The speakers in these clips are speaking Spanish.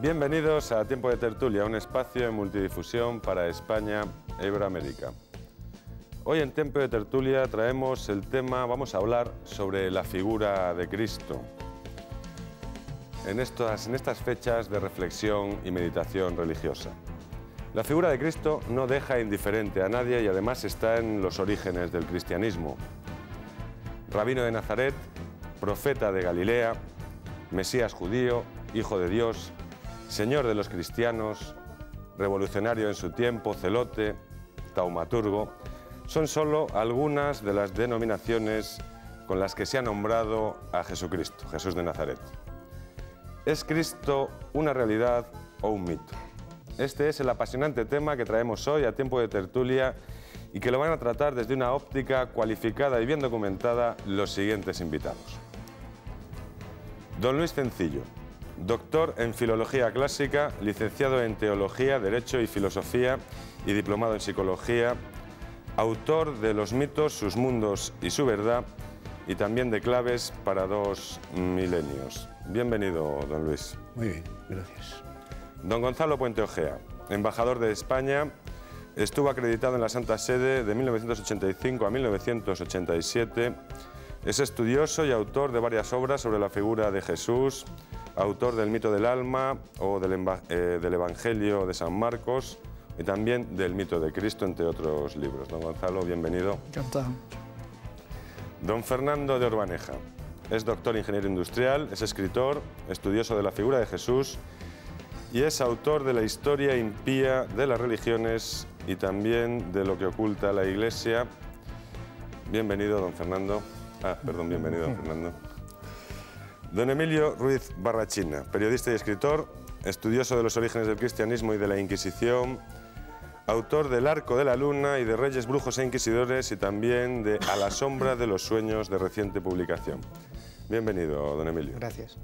Bienvenidos a Tiempo de Tertulia, un espacio en multidifusión para España e Iberoamérica. Hoy en Tiempo de Tertulia traemos el tema, vamos a hablar sobre la figura de Cristo. En estas fechas de reflexión y meditación religiosa. La figura de Cristo no deja indiferente a nadie y además está en los orígenes del cristianismo. Rabino de Nazaret, profeta de Galilea, Mesías judío, Hijo de Dios, Señor de los cristianos, revolucionario en su tiempo, celote, taumaturgo, son solo algunas de las denominaciones con las que se ha nombrado a Jesucristo, Jesús de Nazaret. ¿Es Cristo una realidad o un mito? Este es el apasionante tema que traemos hoy a Tiempo de Tertulia y que lo van a tratar desde una óptica cualificada y bien documentada los siguientes invitados. Don Luis Cencillo, doctor en Filología Clásica, licenciado en Teología, Derecho y Filosofía y diplomado en Psicología, autor de Los mitos, sus mundos y su verdad, y también de Claves para 2 milenios. Bienvenido, don Luis. Muy bien, gracias. Don Gonzalo Puente Ojea, embajador de España, estuvo acreditado en la Santa Sede de 1985 a 1987, es estudioso y autor de varias obras sobre la figura de Jesús, autor del Mito del Alma o del Evangelio de San Marcos y también del Mito de Cristo, entre otros libros. Don Gonzalo, bienvenido. Encantado. Don Fernando de Orbaneja, es doctor ingeniero industrial, es escritor, estudioso de la figura de Jesús y es autor de la historia impía de las religiones y también de lo que oculta la Iglesia. Bienvenido, don Fernando. Bienvenido, don Fernando. Don Emilio Ruiz Barrachina, periodista y escritor, estudioso de los orígenes del cristianismo y de la Inquisición, autor del Arco de la Luna y de Reyes, Brujos e Inquisidores y también de A la sombra de los sueños, de reciente publicación. Bienvenido, don Emilio. Gracias.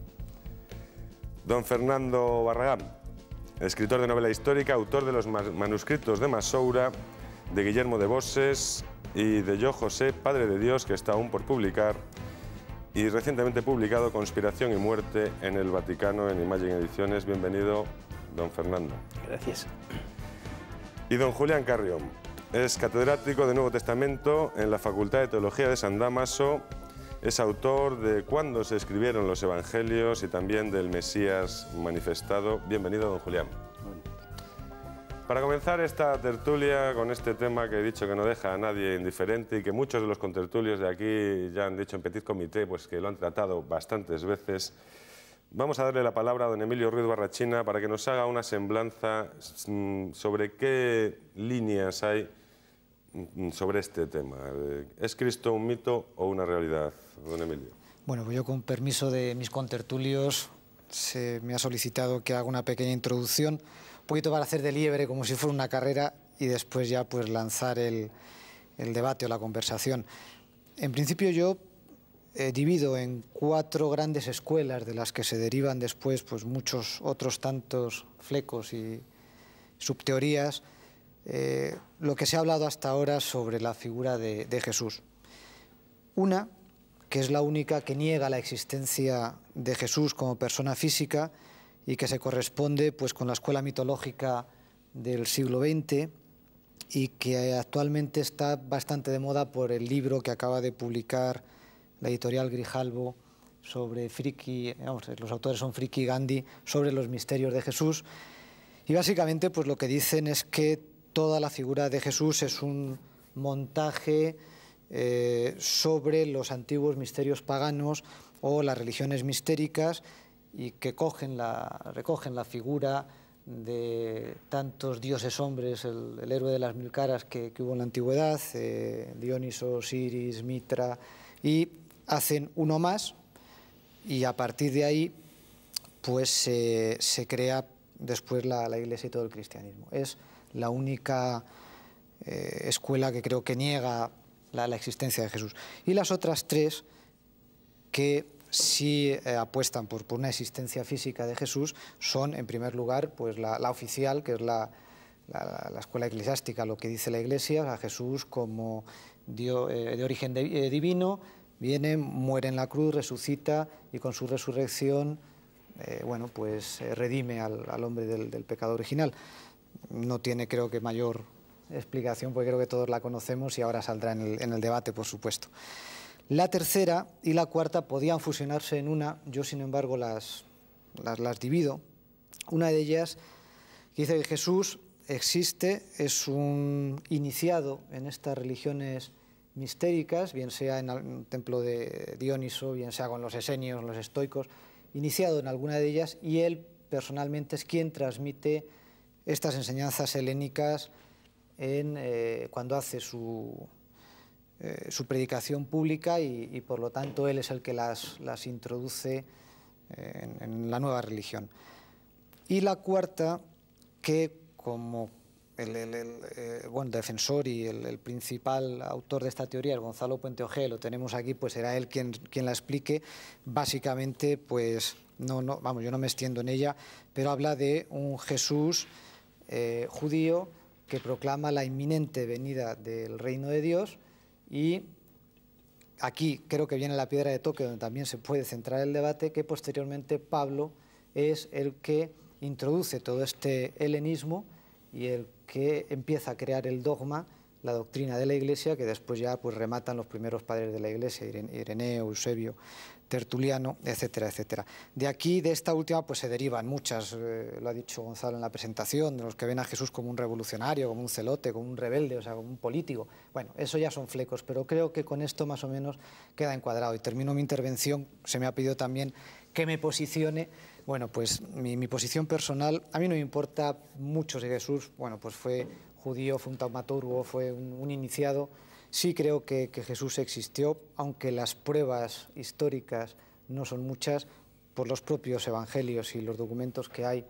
Don Fernando Barragán, escritor de novela histórica, autor de los manuscritos de Masoura, de Guillermo de Bosses y de Yo José, Padre de Dios, que está aún por publicar, y recientemente publicado Conspiración y Muerte en el Vaticano en Imagine Ediciones. Bienvenido, don Fernando. Gracias. Y don Julián Carrión, es catedrático de Nuevo Testamento en la Facultad de Teología de San Dámaso, es autor de Cuándo se escribieron los Evangelios y también del Mesías manifestado. Bienvenido, don Julián. Para comenzar esta tertulia con este tema que he dicho que no deja a nadie indiferente y que muchos de los contertulios de aquí ya han dicho en Petit Comité, pues que lo han tratado bastantes veces, vamos a darle la palabra a don Emilio Ruiz Barrachina para que nos haga una semblanza sobre qué líneas hay sobre este tema. ¿Es Cristo un mito o una realidad, don Emilio? Bueno, pues yo con permiso de mis contertulios se me ha solicitado que haga una pequeña introducción, un poquito para hacer de liebre como si fuera una carrera y después ya pues lanzar el debate o la conversación. En principio yo divido en 4 grandes escuelas de las que se derivan después pues muchos otros tantos flecos y subteorías lo que se ha hablado hasta ahora sobre la figura de Jesús. Una, que es la única que niega la existencia de Jesús como persona física y que se corresponde pues con la escuela mitológica del siglo XX y que actualmente está bastante de moda por el libro que acaba de publicar la editorial Grijalbo sobre Friki, los autores son Friki y Gandhi, sobre los misterios de Jesús. Y básicamente pues lo que dicen es que toda la figura de Jesús es un montaje sobre los antiguos misterios paganos o las religiones mistéricas y que recogen la figura de tantos dioses hombres, el héroe de las 1000 caras que hubo en la antigüedad, Dioniso, Osiris, Mitra, y hacen uno más y a partir de ahí pues se crea después la Iglesia y todo el cristianismo. Es la única escuela que creo que niega la existencia de Jesús. Y las otras 3 que sí apuestan por una existencia física de Jesús son, en primer lugar, pues la oficial, que es la escuela eclesiástica, lo que dice la Iglesia, a Jesús como de origen divino, viene, muere en la cruz, resucita y con su resurrección bueno, pues redime al hombre del pecado original. No tiene, creo que, mayor explicación, porque creo que todos la conocemos y ahora saldrá en el debate, por supuesto. La tercera y la cuarta podían fusionarse en una, yo sin embargo las divido. Una de ellas dice que Jesús existe, es un iniciado en estas religiones mistéricas, bien sea en el templo de Dioniso, bien sea con los esenios, los estoicos, iniciado en alguna de ellas, y él personalmente es quien transmite estas enseñanzas helénicas cuando hace su predicación pública y por lo tanto él es el que las introduce en la nueva religión. Y la cuarta, que como el defensor y el principal autor de esta teoría, el Gonzalo Puente Ojea, lo tenemos aquí, pues será él quien la explique. Básicamente, pues vamos, yo no me extiendo en ella, pero habla de un Jesús judío que proclama la inminente venida del reino de Dios, y aquí creo que viene la piedra de toque donde también se puede centrar el debate, que posteriormente Pablo es el que introduce todo este helenismo y el que empieza a crear el dogma, la doctrina de la Iglesia, que después ya pues rematan los primeros padres de la Iglesia, Ireneo, Eusebio, Tertuliano, etcétera, etcétera. De aquí, de esta última, pues se derivan muchas, lo ha dicho Gonzalo en la presentación, de los que ven a Jesús como un revolucionario, como un celote, como un rebelde, o sea, como un político. Bueno, eso ya son flecos, pero creo que con esto más o menos queda encuadrado. Y termino mi intervención, se me ha pedido también que me posicione. Bueno, pues mi posición personal, a mí no me importa mucho si Jesús, bueno, pues fue judío, fue un taumaturgo, fue un iniciado. Sí creo que Jesús existió, aunque las pruebas históricas no son muchas. Por los propios evangelios y los documentos que hay,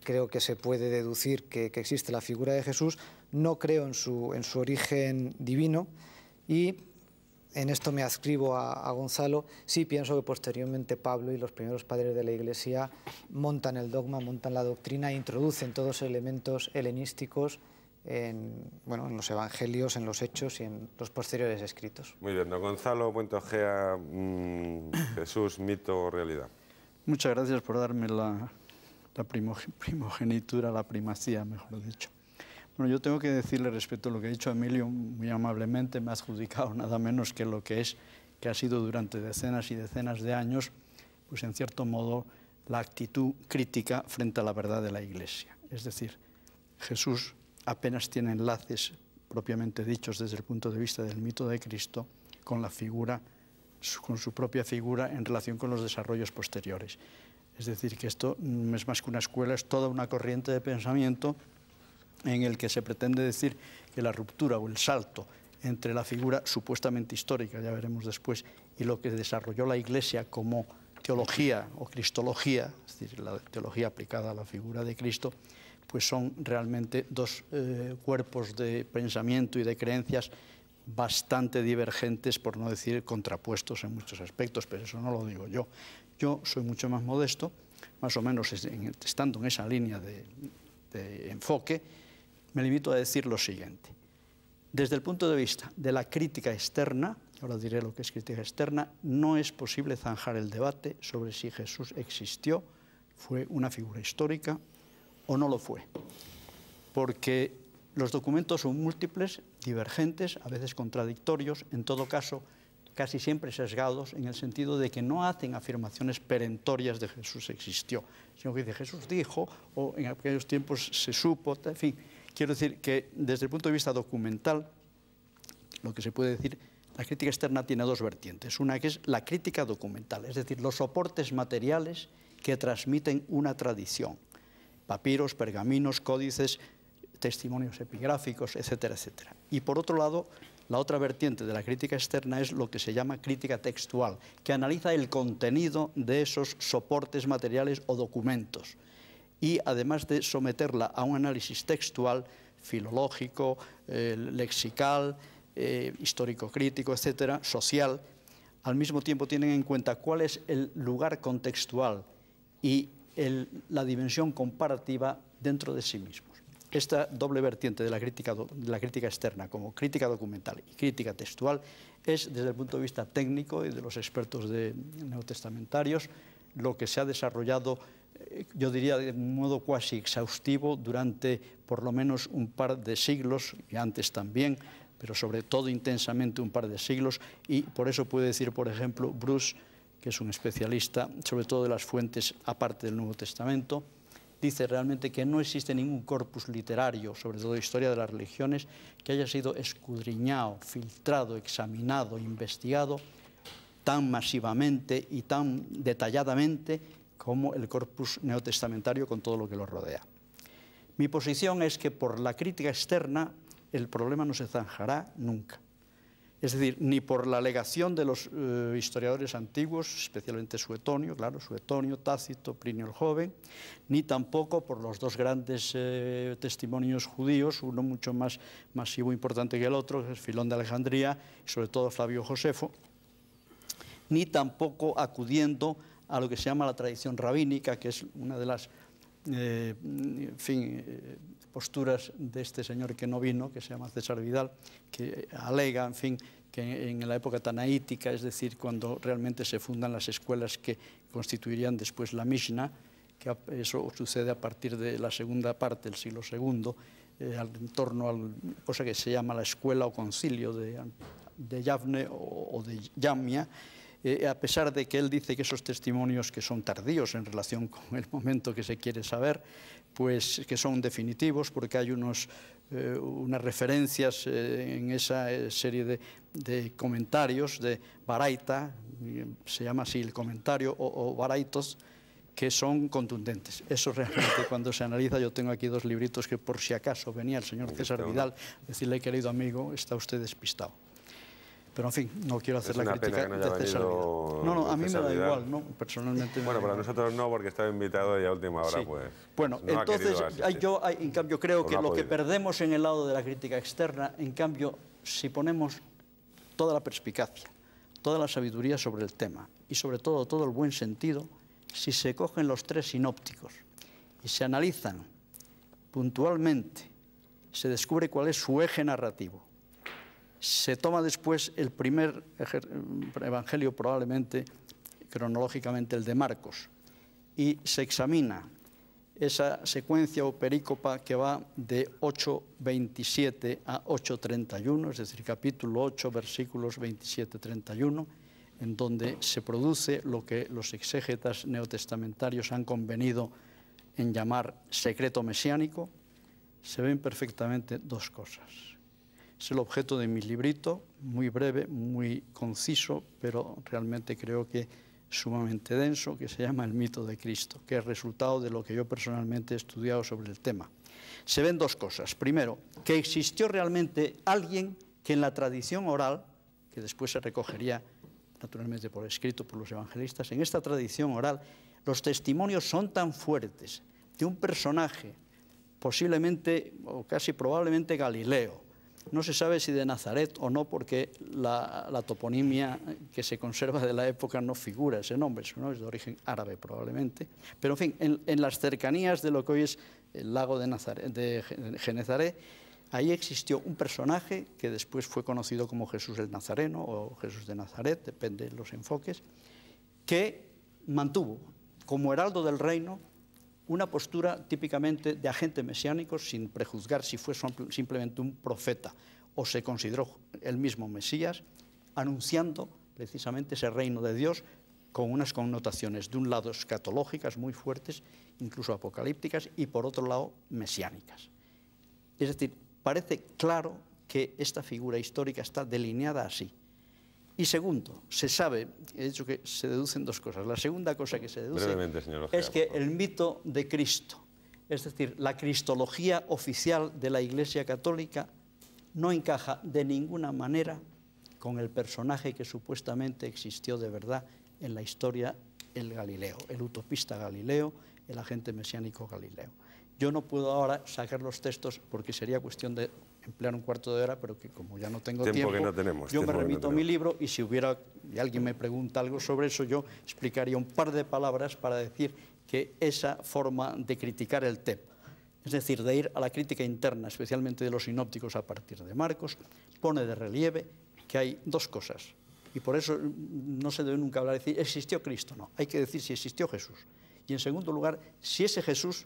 creo que se puede deducir que existe la figura de Jesús. No creo en su origen divino, y en esto me adscribo a Gonzalo. Sí pienso que posteriormente Pablo y los primeros padres de la Iglesia montan el dogma, montan la doctrina e introducen todos los elementos helenísticos en los evangelios, en los hechos y en los posteriores escritos. Muy bien, don Gonzalo Puente Ojea, Jesús, mito o realidad. Muchas gracias por darme la primogenitura, la primacía, mejor dicho. Bueno, yo tengo que decirle respecto a lo que ha dicho Emilio, muy amablemente me ha adjudicado nada menos que lo que ha sido durante decenas y decenas de años, pues en cierto modo, la actitud crítica frente a la verdad de la Iglesia. Es decir, Jesús apenas tiene enlaces propiamente dichos desde el punto de vista del mito de Cristo con su propia figura en relación con los desarrollos posteriores. Es decir, que esto no es más que una escuela, es toda una corriente de pensamiento en el que se pretende decir que la ruptura o el salto entre la figura supuestamente histórica, ya veremos después, y lo que desarrolló la Iglesia como teología o cristología, es decir, la teología aplicada a la figura de Cristo, pues son realmente dos cuerpos de pensamiento y de creencias bastante divergentes, por no decir contrapuestos en muchos aspectos, pero eso no lo digo yo. Yo soy mucho más modesto, más o menos estando en esa línea de enfoque, me limito a decir lo siguiente. Desde el punto de vista de la crítica externa, ahora diré lo que es crítica externa, no es posible zanjar el debate sobre si Jesús existió, fue una figura histórica o no lo fue, porque los documentos son múltiples, divergentes, a veces contradictorios, en todo caso casi siempre sesgados, en el sentido de que no hacen afirmaciones perentorias de Jesús existió, sino que dice Jesús dijo, o en aquellos tiempos se supo, en fin. Quiero decir que desde el punto de vista documental, lo que se puede decir, la crítica externa tiene dos vertientes. Una que es la crítica documental, es decir, los soportes materiales que transmiten una tradición. Papiros, pergaminos, códices, testimonios epigráficos, etcétera, etcétera. Y por otro lado, la otra vertiente de la crítica externa es lo que se llama crítica textual, que analiza el contenido de esos soportes materiales o documentos. Y además de someterla a un análisis textual, filológico, lexical, histórico-crítico, etcétera, social, al mismo tiempo tienen en cuenta cuál es el lugar contextual y la dimensión comparativa dentro de sí mismos. Esta doble vertiente de la crítica externa, como crítica documental y crítica textual, es desde el punto de vista técnico y de los expertos neotestamentarios lo que se ha desarrollado, yo diría de un modo cuasi exhaustivo durante por lo menos un par de siglos, y antes también, pero sobre todo intensamente un par de siglos, y por eso puede decir, por ejemplo, Bruce, que es un especialista sobre todo de las fuentes aparte del Nuevo Testamento, dice realmente que no existe ningún corpus literario, sobre todo de historia de las religiones, que haya sido escudriñado, filtrado, examinado, investigado tan masivamente y tan detalladamente como el corpus neotestamentario con todo lo que lo rodea. Mi posición es que por la crítica externa el problema no se zanjará nunca. Es decir, ni por la alegación de los historiadores antiguos, especialmente Suetonio, claro, Suetonio, Tácito, Plinio el Joven, ni tampoco por los dos grandes testimonios judíos, uno mucho más masivo e importante que el otro, que es Filón de Alejandría, y sobre todo Flavio Josefo, ni tampoco acudiendo a lo que se llama la tradición rabínica, que es una de las posturas de este señor que no vino, que se llama César Vidal, que alega, en fin, que en la época tanaítica, es decir, cuando realmente se fundan las escuelas que constituirían después la Mishnah, que eso sucede a partir de la segunda parte del siglo II, en torno a cosa que se llama la escuela o concilio de Yavne o de Yamia, a pesar de que él dice que esos testimonios que son tardíos en relación con el momento que se quiere saber, pues que son definitivos porque hay unas referencias en esa serie de comentarios de Baraita, se llama así el comentario, o Baraitos, que son contundentes. Eso realmente cuando se analiza, yo tengo aquí dos libritos que por si acaso venía el señor César Vidal, decirle, querido amigo, está usted despistado. Pero en fin, no quiero hacer la crítica de César Vidal. No, a mí me da igual, ¿no? Personalmente. Bueno, para nosotros no, porque estaba invitado y a última hora, sí. Pues. Bueno, no entonces, yo en cambio creo que lo que perdemos en el lado de la crítica externa, en cambio, si ponemos toda la perspicacia, toda la sabiduría sobre el tema y sobre todo el buen sentido, si se cogen los tres sinópticos y se analizan puntualmente, se descubre cuál es su eje narrativo. Se toma después el primer evangelio, probablemente cronológicamente el de Marcos, y se examina esa secuencia o perícopa que va de 8:27 a 8:31, es decir, capítulo 8, versículos 27-31, en donde se produce lo que los exégetas neotestamentarios han convenido en llamar secreto mesiánico. Se ven perfectamente dos cosas. Es el objeto de mi librito, muy breve, muy conciso, pero realmente creo que sumamente denso, que se llama El mito de Cristo, que es resultado de lo que yo personalmente he estudiado sobre el tema. Se ven dos cosas. Primero, que existió realmente alguien que en la tradición oral, que después se recogería naturalmente por escrito por los evangelistas, en esta tradición oral los testimonios son tan fuertes de un personaje posiblemente o casi probablemente Galileo. No se sabe si de Nazaret o no, porque la toponimia que se conserva de la época no figura ese nombre, ¿no? Es de origen árabe probablemente. Pero en fin, en las cercanías de lo que hoy es el lago de Genezaret, ahí existió un personaje que después fue conocido como Jesús el Nazareno o Jesús de Nazaret, depende de los enfoques, que mantuvo como heraldo del reino una postura típicamente de agente mesiánico, sin prejuzgar si fue simplemente un profeta o se consideró el mismo Mesías, anunciando precisamente ese reino de Dios con unas connotaciones, de un lado escatológicas muy fuertes, incluso apocalípticas, y por otro lado mesiánicas. Es decir, parece claro que esta figura histórica está delineada así. Y segundo, se sabe, he dicho que se deducen dos cosas. La segunda cosa que se deduce es que el mito de Cristo, es decir, la cristología oficial de la Iglesia Católica, no encaja de ninguna manera con el personaje que supuestamente existió de verdad en la historia, el Galileo, el utopista Galileo, el agente mesiánico Galileo. Yo no puedo ahora sacar los textos porque sería cuestión de emplear un cuarto de hora, pero que como ya no tengo tiempo, yo me remito a mi libro y si alguien me pregunta algo sobre eso, yo explicaría un par de palabras para decir que esa forma de criticar el TEP, es decir, de ir a la crítica interna, especialmente de los sinópticos a partir de Marcos, pone de relieve que hay dos cosas Y por eso no se debe nunca hablar de decir, ¿existió Cristo? No, hay que decir si existió Jesús. Y en segundo lugar, si ese Jesús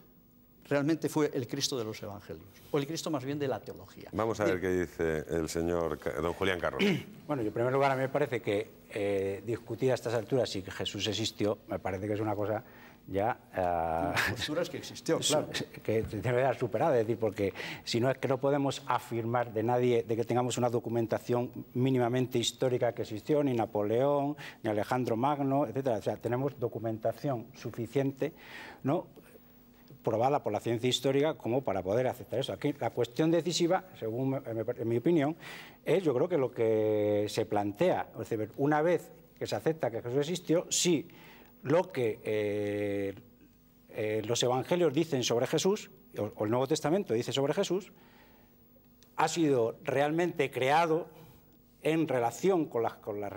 realmente fue el Cristo de los Evangelios, o el Cristo más bien de la teología. Vamos a ver qué dice el señor don Julián Carros. Bueno, en primer lugar, a mí me parece que discutir a estas alturas si Jesús existió, me parece que es una cosa ya... La postura es que existió, claro. Que debe dar superada, es decir, porque si no es que no podemos afirmar de nadie de que tengamos una documentación mínimamente histórica que existió, ni Napoleón, ni Alejandro Magno, etcétera. O sea, tenemos documentación suficiente, ¿no?, probada por la ciencia histórica como para poder aceptar eso. Aquí la cuestión decisiva, según en mi opinión, es yo creo que lo que se plantea, es decir, una vez que se acepta que Jesús existió, si lo que los evangelios dicen sobre Jesús, o el Nuevo Testamento dice sobre Jesús, ha sido realmente creado en relación con las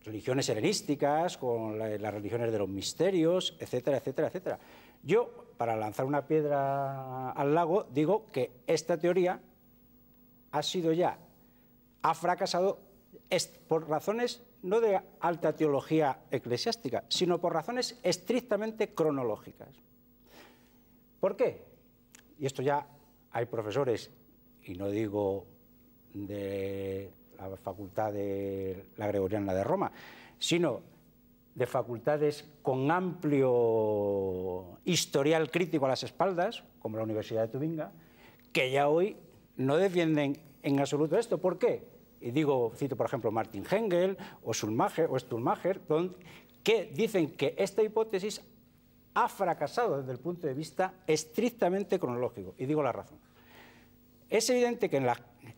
religiones helenísticas, con las religiones de los misterios, etcétera, etcétera, etcétera. Yo, para lanzar una piedra al lago, digo que esta teoría ha fracasado por razones no de alta teología eclesiástica, sino por razones estrictamente cronológicas. ¿Por qué? Y esto ya hay profesores, y no digo de la Facultad de la Gregoriana de Roma, sino de facultades con amplio historial crítico a las espaldas, como la Universidad de Tubinga, que ya hoy no defienden en absoluto esto. ¿Por qué? Y cito por ejemplo Martin Hengel o Stuhlmacher, que dicen que esta hipótesis ha fracasado desde el punto de vista estrictamente cronológico. Y digo la razón. Es evidente que en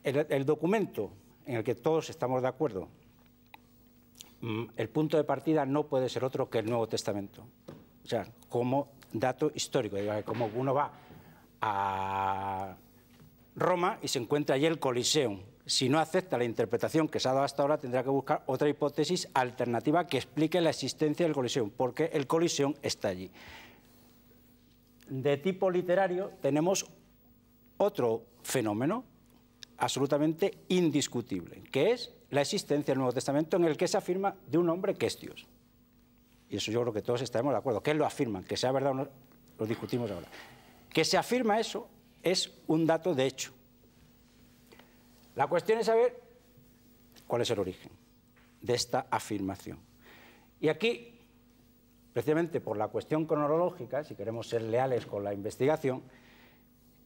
el documento en el que todos estamos de acuerdo, el punto de partida no puede ser otro que el Nuevo Testamento. O sea, como dato histórico, como uno va a Roma y se encuentra allí el Coliseum. Si no acepta la interpretación que se ha dado hasta ahora, tendrá que buscar otra hipótesis alternativa que explique la existencia del Coliseum, porque el Coliseum está allí. De tipo literario tenemos otro fenómeno absolutamente indiscutible, que es la existencia del Nuevo Testamento en el que se afirma de un hombre que es Dios. Y eso yo creo que todos estaremos de acuerdo. Que lo afirman, que sea verdad o no, lo discutimos ahora. Que se afirma eso es un dato de hecho. La cuestión es saber cuál es el origen de esta afirmación. Y aquí, precisamente por la cuestión cronológica, si queremos ser leales con la investigación,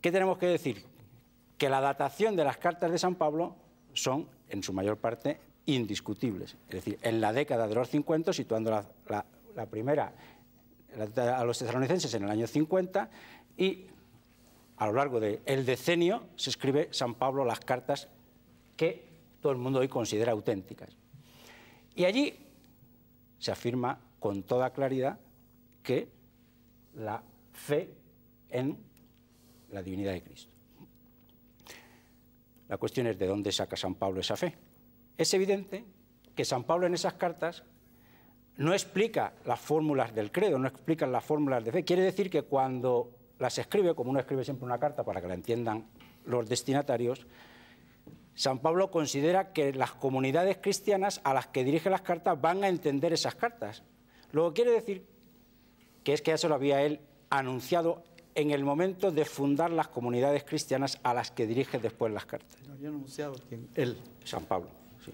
¿qué tenemos que decir? Que la datación de las cartas de San Pablo son, en su mayor parte, indiscutibles. Es decir, en la década de los 50, situando la primera a los tesalonicenses en el año 50, y a lo largo del decenio se escribe San Pablo las cartas que todo el mundo hoy considera auténticas. Y allí se afirma con toda claridad que la fe en la divinidad de Cristo. La cuestión es de dónde saca San Pablo esa fe. Es evidente que San Pablo en esas cartas no explica las fórmulas del credo, no explica las fórmulas de fe. Quiere decir que cuando las escribe, como uno escribe siempre una carta para que la entiendan los destinatarios, San Pablo considera que las comunidades cristianas a las que dirige las cartas van a entender esas cartas. Luego quiere decir que es que ya se lo había él anunciado en el momento de fundar las comunidades cristianas a las que dirige después las cartas. ¿Lo había anunciado quién? Él. San Pablo, sí.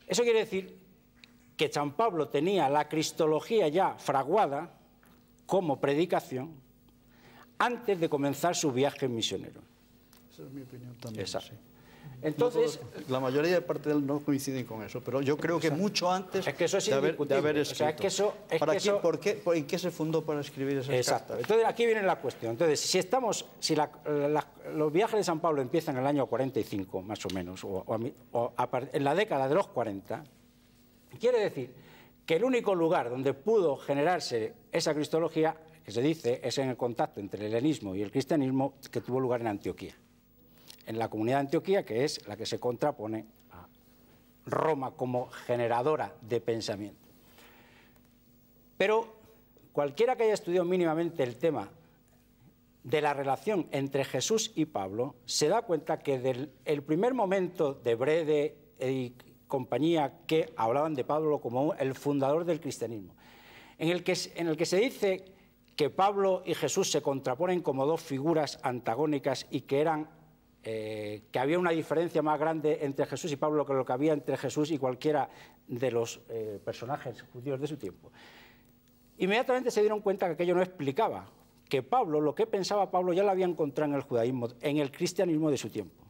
Eso quiere decir que San Pablo tenía la cristología ya fraguada como predicación antes de comenzar su viaje misionero. Esa es mi opinión también. Exacto. Sí. Entonces, no todos, la mayoría de parte de él no coinciden con eso, pero yo creo que mucho antes es que eso es de haber escrito. O sea, ¿En qué se fundó para escribir esas exacto. cartas? Entonces, aquí viene la cuestión. Entonces, si los viajes de San Pablo empiezan en el año 45, más o menos, en la década de los 40, quiere decir que el único lugar donde pudo generarse esa cristología, que se dice, es en el contacto entre el helenismo y el cristianismo, que tuvo lugar en Antioquía. En la comunidad de Antioquía, que es la que se contrapone a Roma como generadora de pensamiento. Pero cualquiera que haya estudiado mínimamente el tema de la relación entre Jesús y Pablo, se da cuenta que del el primer momento de Brede y compañía que hablaban de Pablo como el fundador del cristianismo, en el que se dice que Pablo y Jesús se contraponen como dos figuras antagónicas y que había una diferencia más grande entre Jesús y Pablo que lo que había entre Jesús y cualquiera de los personajes judíos de su tiempo. Inmediatamente se dieron cuenta que aquello no explicaba, que Pablo, lo que pensaba Pablo ya lo había encontrado en el judaísmo, en el cristianismo de su tiempo.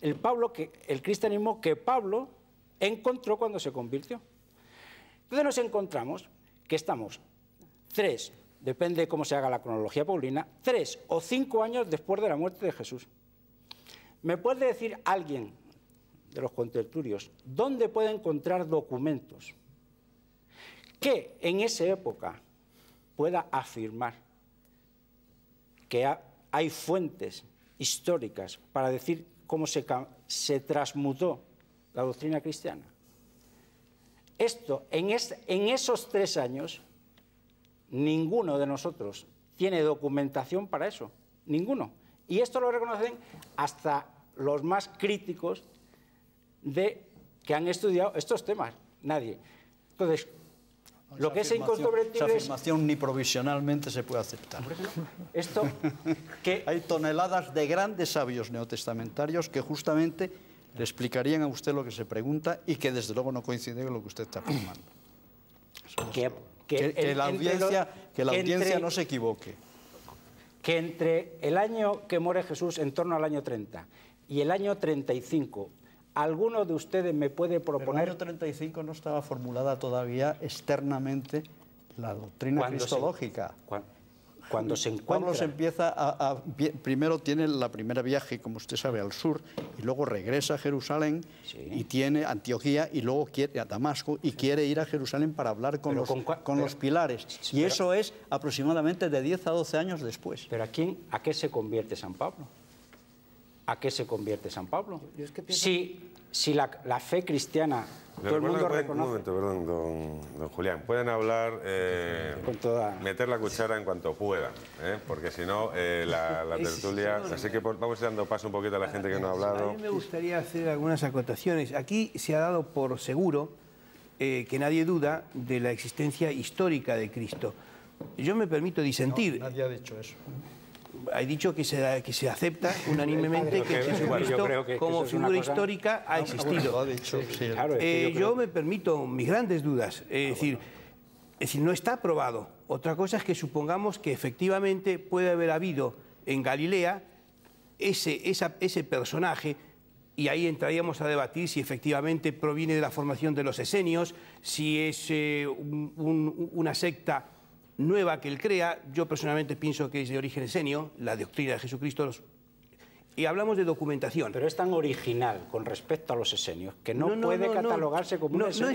El cristianismo que Pablo encontró cuando se convirtió. Entonces nos encontramos que estamos 3, depende de cómo se haga la cronología paulina, 3 o 5 años después de la muerte de Jesús. ¿Me puede decir alguien de los contertulios dónde puede encontrar documentos que en esa época pueda afirmar que hay fuentes históricas para decir cómo se transmutó la doctrina cristiana? Esto, en esos 3 años, ninguno de nosotros tiene documentación para eso, ninguno. Y esto lo reconocen hasta los más críticos que han estudiado estos temas, nadie. Entonces, lo que es incontrovertible esa afirmación ni provisionalmente se puede aceptar. Esto que hay toneladas de grandes sabios neotestamentarios que justamente le explicarían a usted lo que se pregunta y que desde luego no coincide con lo que usted está afirmando. Que la audiencia no se equivoque. Que entre el año que muere Jesús, en torno al año 30, y el año 35, ¿alguno de ustedes me puede proponer? En el año 35 no estaba formulada todavía externamente la doctrina cristológica. Cuando se encuentra... Pablo se empieza primero tiene la primera viaje, como usted sabe, al sur, y luego regresa a Jerusalén, sí, y tiene Antioquía, y luego quiere a Damasco, y quiere ir a Jerusalén para hablar con los pilares. Y eso es aproximadamente de 10 a 12 años después. ¿Pero a qué se convierte San Pablo? ¿A qué se convierte San Pablo? Si la fe cristiana... Todo el mundo reconoce. Un momento, perdón, don Julián. Pueden hablar, meter la cuchara en cuanto puedan, porque si no, la tertulia... Así que vamos dando paso un poquito a la gente que no ha hablado. A mí me gustaría hacer algunas acotaciones. Aquí se ha dado por seguro que nadie duda de la existencia histórica de Cristo. Yo me permito disentir. No, nadie ha dicho eso. He dicho que se acepta unánimemente que Jesucristo como figura histórica ha existido. Yo me permito mis grandes dudas. Es decir, no está probado. Otra cosa es que supongamos que efectivamente puede haber habido en Galilea ese personaje, y ahí entraríamos a debatir si efectivamente proviene de la formación de los esenios, si es una secta nueva que él crea. Yo personalmente pienso que es de origen esenio, la doctrina de Jesucristo. Y hablamos de documentación. Pero es tan original con respecto a los esenios que no puede catalogarse como un esenio.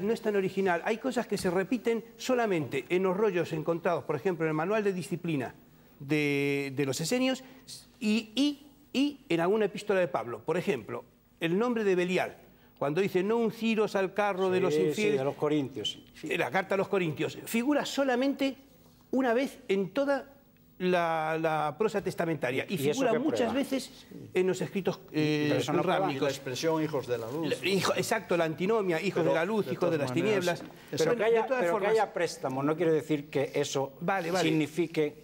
No es tan original. Hay cosas que se repiten solamente en los rollos encontrados, por ejemplo, en el manual de disciplina de los esenios y en alguna epístola de Pablo. Por ejemplo, el nombre de Belial, cuando dice no unciros al carro de los infieles. Sí, de los corintios. La carta a los corintios. Figura solamente una vez en toda la prosa testamentaria. Y figura muchas veces en los escritos rábnicos. La expresión hijos de la luz. Exacto, la antinomia, hijos de la luz, hijos de las tinieblas. Pero que haya préstamo no quiere decir que eso signifique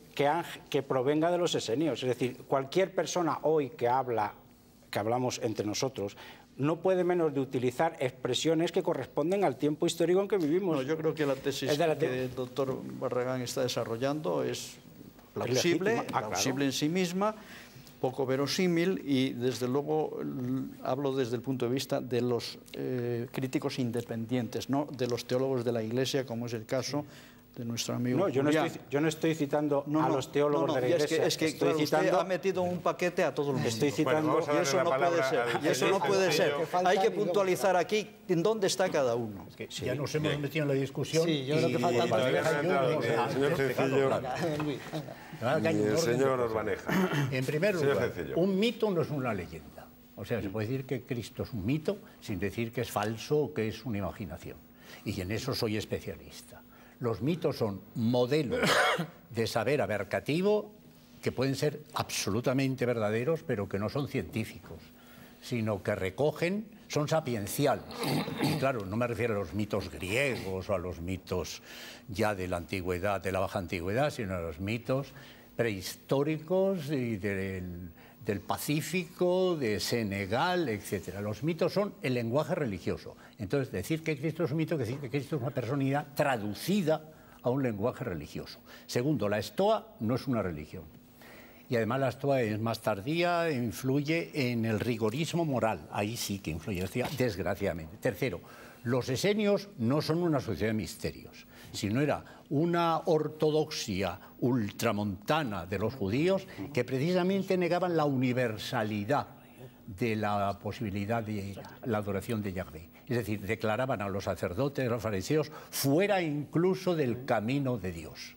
que provenga de los esenios. Es decir, cualquier persona hoy que hablamos entre nosotros, no puede menos de utilizar expresiones que corresponden al tiempo histórico en que vivimos. No, yo creo que la tesis que el doctor Barragán está desarrollando es plausible en sí misma, poco verosímil, y desde luego hablo desde el punto de vista de los críticos independientes, no de los teólogos de la Iglesia, como es el caso de nuestro amigo. No, yo no estoy citando a los teólogos de la Iglesia. Es que claro, usted ha metido un paquete a todo el mundo. Estoy citando, y eso no puede ser. Y eso no puede ser. Hay que puntualizar aquí en dónde está cada uno. Es que ya nos hemos metido en la discusión. Sí, yo creo que falta el señor Orbaneja. En primer lugar, un mito no es una leyenda. O sea, se puede decir que Cristo es un mito sin decir que es falso o que es una imaginación. Y en eso soy especialista. Los mitos son modelos de saber abarcativo que pueden ser absolutamente verdaderos, pero que no son científicos, sino que recogen son sapienciales. Y claro, no me refiero a los mitos griegos o a los mitos ya de la antigüedad, de la baja antigüedad, sino a los mitos prehistóricos y del Pacífico, de Senegal, etc. Los mitos son el lenguaje religioso. Entonces, decir que Cristo es un mito, decir que Cristo es una personalidad traducida a un lenguaje religioso. Segundo, la estoa no es una religión. Y además la estoa es más tardía, influye en el rigorismo moral. Ahí sí que influye, desgraciadamente. Tercero, los esenios no son una sociedad de misterios, sino era una ortodoxia ultramontana de los judíos que precisamente negaban la universalidad de la posibilidad de la adoración de Yahvé. Es decir, declaraban a los sacerdotes, a los fariseos, fuera incluso del camino de Dios.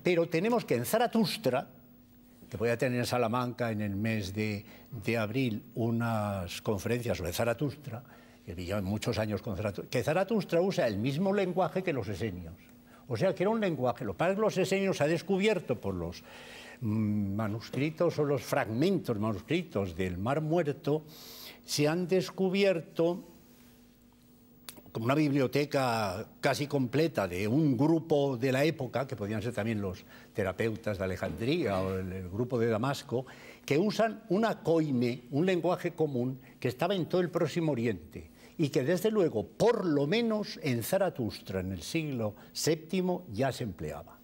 Pero tenemos que en Zaratustra, que voy a tener en Salamanca en el mes de abril unas conferencias sobre Zaratustra, que llevo muchos años con Zaratustra, que Zaratustra usa el mismo lenguaje que los esenios. O sea, que era un lenguaje. Lo que pasa es que los esenios se ha descubierto por los manuscritos o los fragmentos manuscritos del Mar Muerto, se han descubierto como una biblioteca casi completa de un grupo de la época, que podían ser también los terapeutas de Alejandría o el grupo de Damasco, que usan una koine, un lenguaje común que estaba en todo el Próximo Oriente y que desde luego, por lo menos en Zaratustra, en el siglo VII, ya se empleaba.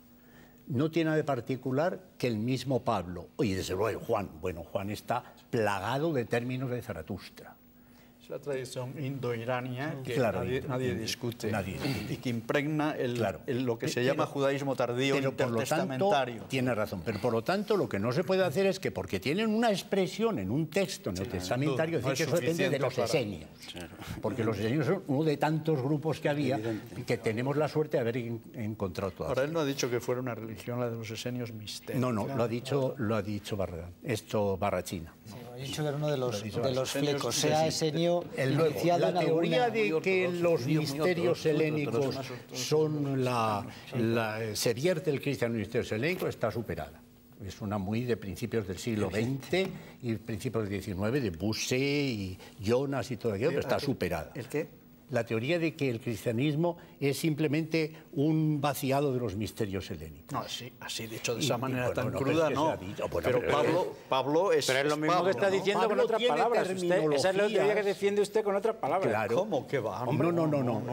No tiene nada de particular que el mismo Pablo, y desde luego Juan, bueno, Juan está plagado de términos de Zaratustra. La tradición indo-irania que claro, nadie discute y que impregna lo que se llama judaísmo tardío intertestamentario. Tanto, tiene razón, pero por lo tanto lo que no se puede hacer es que porque tienen una expresión en un texto neotestamentario, decir que eso depende de los esenios, porque los esenios son uno de tantos grupos que había que tenemos la suerte de haber encontrado todas. Ahora él no ha dicho que fuera una religión la de los esenios misterio. No, lo ha dicho Barragán, Barrachina. Sí, lo ha dicho que era uno de los flecos, sea esenio. La teoría de que los misterios helénicos son se vierte el cristianismo en misterios helénicos está superada. Es una muy de principios del siglo XX y principios del XIX, de Bossuet y Jonas y todo aquello, pero está superada. ¿El qué? La teoría de que el cristianismo es simplemente un vaciado de los misterios helénicos. No, así dicho de esa manera tan cruda, no. Pero Pablo es... Pero es lo mismo que está diciendo con otras palabras. Esa es la teoría que defiende usted con otras palabras. Claro. ¿Cómo que va? No.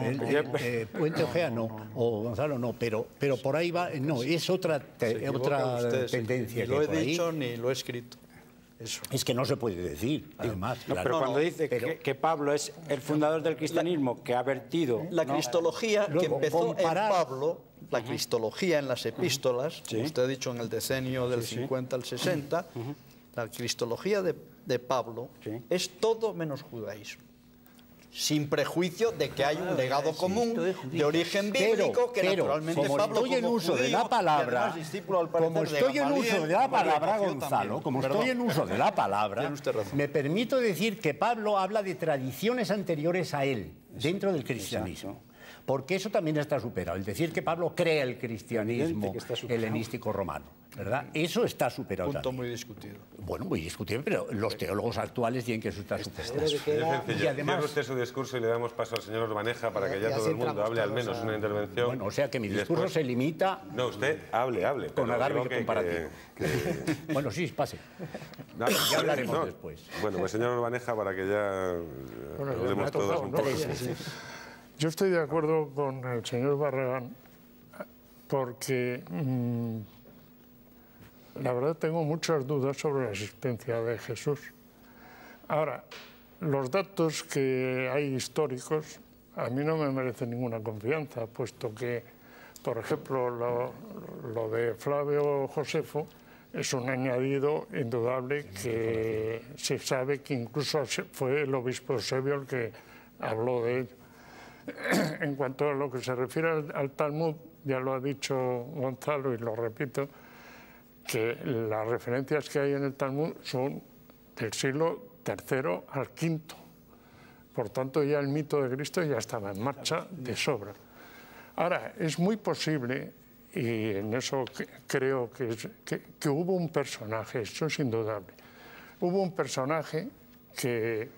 Puente Ojea no, o Gonzalo no, pero por ahí va... No, es otra tendencia. Ni lo he dicho ni lo he escrito. Eso. Es que no se puede decir, además. No, pero cuando dice que Pablo es el fundador del cristianismo, que ha vertido... La cristología que empezó en Pablo, la cristología en las epístolas, como usted ha dicho, en el decenio del 50 al 60, la cristología de Pablo es todo menos judaísmo. Sin prejuicio de que hay un legado común de origen bíblico que naturalmente como Pablo estoy en uso de la palabra, como estoy en uso de la palabra, Gonzalo, como estoy en uso de la palabra, me permito decir que Pablo habla de tradiciones anteriores a él, dentro del cristianismo. Porque eso también está superado. El decir que Pablo crea el cristianismo helenístico romano, ¿verdad? Eso está superado. Punto muy discutido. Bueno, muy discutido, pero los teólogos actuales tienen que eso está superado. Y además... Cierre usted su discurso y le damos paso al señor Baneja para que ya todo el mundo hable al menos una intervención. Bueno, o sea que mi discurso se limita... No, usted hable. Con agarre comparativo. Bueno, sí, pase. Ya hablaremos después. Bueno, pues señor Baneja, para que ya hablemos todos un poco. Yo estoy de acuerdo con el señor Barragán porque la verdad tengo muchas dudas sobre la existencia de Jesús. Ahora, los datos que hay históricos a mí no me merecen ninguna confianza, puesto que, por ejemplo, lo de Flavio Josefo es un añadido indudable que se sabe que incluso fue el obispo Eusebio el que habló de ello. En cuanto a lo que se refiere al Talmud, ya lo ha dicho Gonzalo y lo repito, que las referencias que hay en el Talmud son del siglo III al V. Por tanto, ya el mito de Cristo ya estaba en marcha de sobra. Ahora, es muy posible, y en eso creo que hubo un personaje, eso es indudable, hubo un personaje que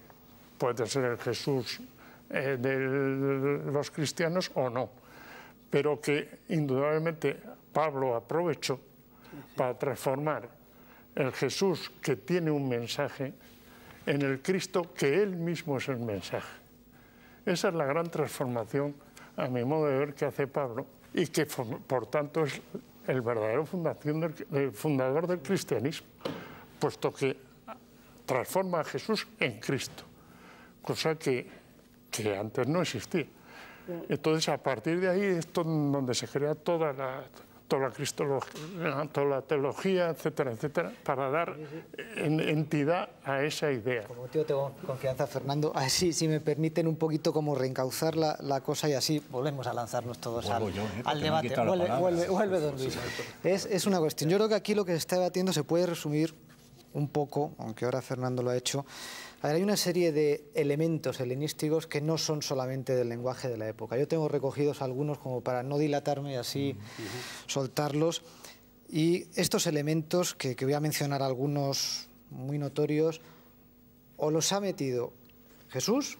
puede ser el Jesús de los cristianos o no, pero que indudablemente Pablo aprovechó para transformar el Jesús que tiene un mensaje en el Cristo que él mismo es el mensaje. Esa es la gran transformación, a mi modo de ver, que hace Pablo y que por tanto es el verdadero fundador del cristianismo, puesto que transforma a Jesús en Cristo, cosa que antes no existía. Entonces, a partir de ahí es donde se crea toda la cristología, toda la teología, etcétera, etcétera, para dar entidad a esa idea. Como tío tengo confianza, Fernando. Así, si me permiten un poquito como reencauzar la cosa y así volvemos a lanzarnos todos al debate. Vuelve don Luis. Es una cuestión. Yo creo que aquí lo que se está debatiendo se puede resumir un poco, aunque ahora Fernando lo ha hecho. A ver, hay una serie de elementos helenísticos que no son solamente del lenguaje de la época. Yo tengo recogidos algunos como para no dilatarme y así soltarlos. Y estos elementos, que voy a mencionar algunos muy notorios, o los ha metido Jesús,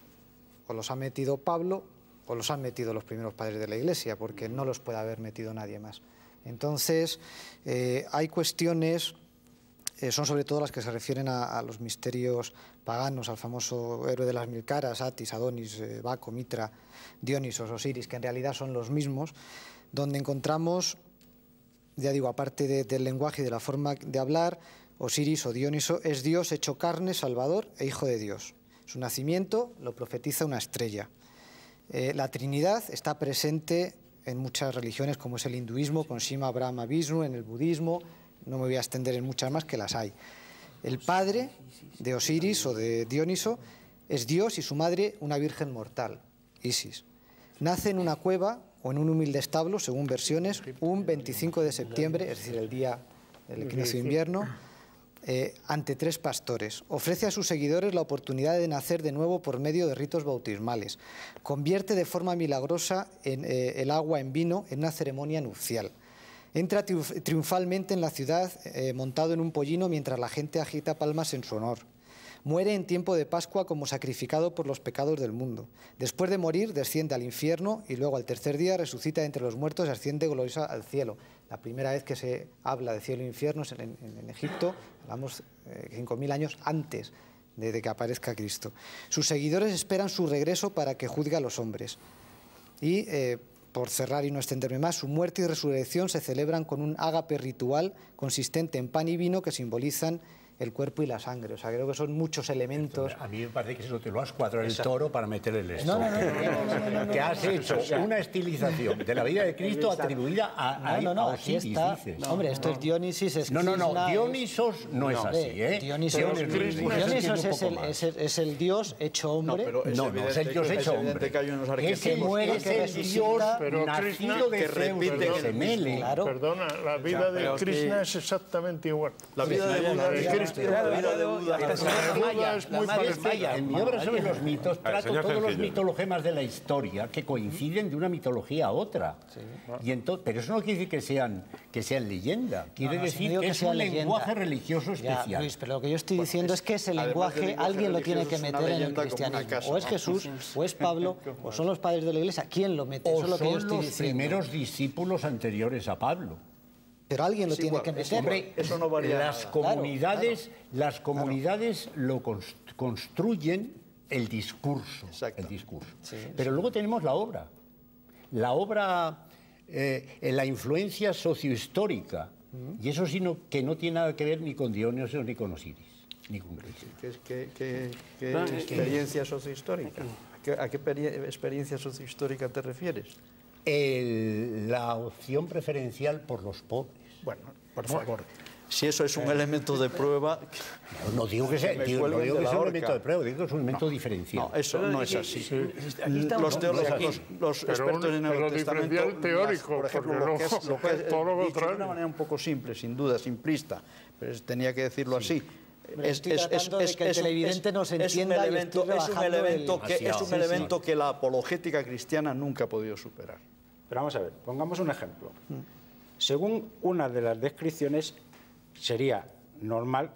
o los ha metido Pablo, o los han metido los primeros padres de la Iglesia, porque no los puede haber metido nadie más. Entonces, hay cuestiones... son sobre todo las que se refieren a los misterios paganos, al famoso héroe de las mil caras, Atis, Adonis, Baco, Mitra, Dionisos, Osiris, que en realidad son los mismos, donde encontramos, ya digo, aparte del lenguaje y de la forma de hablar, Osiris o Dioniso es Dios hecho carne, salvador e hijo de Dios. Su nacimiento lo profetiza una estrella. La Trinidad está presente en muchas religiones, como es el hinduismo, con Shiva, Brahma, Vishnu, en el budismo. No me voy a extender en muchas más, que las hay. El padre de Osiris o de Dioniso es Dios y su madre una virgen mortal, Isis. Nace en una cueva o en un humilde establo, según versiones, un 25 de septiembre, es decir, el día del equinoccio de invierno, ante 3 pastores. Ofrece a sus seguidores la oportunidad de nacer de nuevo por medio de ritos bautismales. Convierte de forma milagrosa el agua en vino en una ceremonia nupcial. Entra triunfalmente en la ciudad montado en un pollino mientras la gente agita palmas en su honor. Muere en tiempo de Pascua como sacrificado por los pecados del mundo. Después de morir desciende al infierno y luego al tercer día resucita entre los muertos y asciende gloriosa al cielo. La primera vez que se habla de cielo e infierno es en Egipto, hablamos 5.000 años antes de que aparezca Cristo. Sus seguidores esperan su regreso para que juzgue a los hombres. Y... por cerrar y no extenderme más, su muerte y resurrección se celebran con un ágape ritual consistente en pan y vino que simbolizan el cuerpo y la sangre. O sea, creo que son muchos elementos. A mí me parece que eso te lo has cuadrado el toro para meter el esto. No, que has hecho una estilización de la vida de Cristo atribuida a Osiris, dices. No, hombre, esto es Dionisis, es No, Dionisos no es así, ¿eh? Dionisos es el Dios hecho hombre. No, es el Dios hecho hombre. Es el Dios nacido de Zeus, de Semele. Perdona, la vida de Krishna es exactamente igual. La vida de Cristo. En mi obra sobre los mitos trato todos los mitologemas de la historia que coinciden de una mitología a otra. Pero eso no quiere decir que sean leyenda. Quiere decir que es un lenguaje religioso especial. Luis, pero lo que yo estoy diciendo es que ese lenguaje alguien lo tiene que meter en el cristianismo. O es Jesús, o es Pablo, o son los padres de la Iglesia. ¿Quién lo mete? O son los primeros discípulos anteriores a Pablo. Pero alguien lo tiene que meter. Eso no varía. Las comunidades lo construyen el discurso. Sí, pero luego tenemos la obra. La obra, la influencia sociohistórica. Y eso sí que no tiene nada que ver ni con Dionisos ni con Osiris. Ni con Cristo. ¿Qué experiencia sociohistórica? ¿A qué experiencia sociohistórica te refieres? La opción preferencial por los pobres. Bueno, por favor. Si eso es un elemento de prueba... No digo que sea un elemento de prueba, digo que es un elemento diferencial. No, eso no es así. Los teólogos, los expertos en el Testamento, teórico, por ejemplo, lo que es dicho de una manera un poco simple, sin duda, simplista, pero tenía que decirlo así. Es un elemento que la apologética cristiana nunca ha podido superar. Pero vamos a ver, pongamos un ejemplo. Según una de las descripciones, sería normal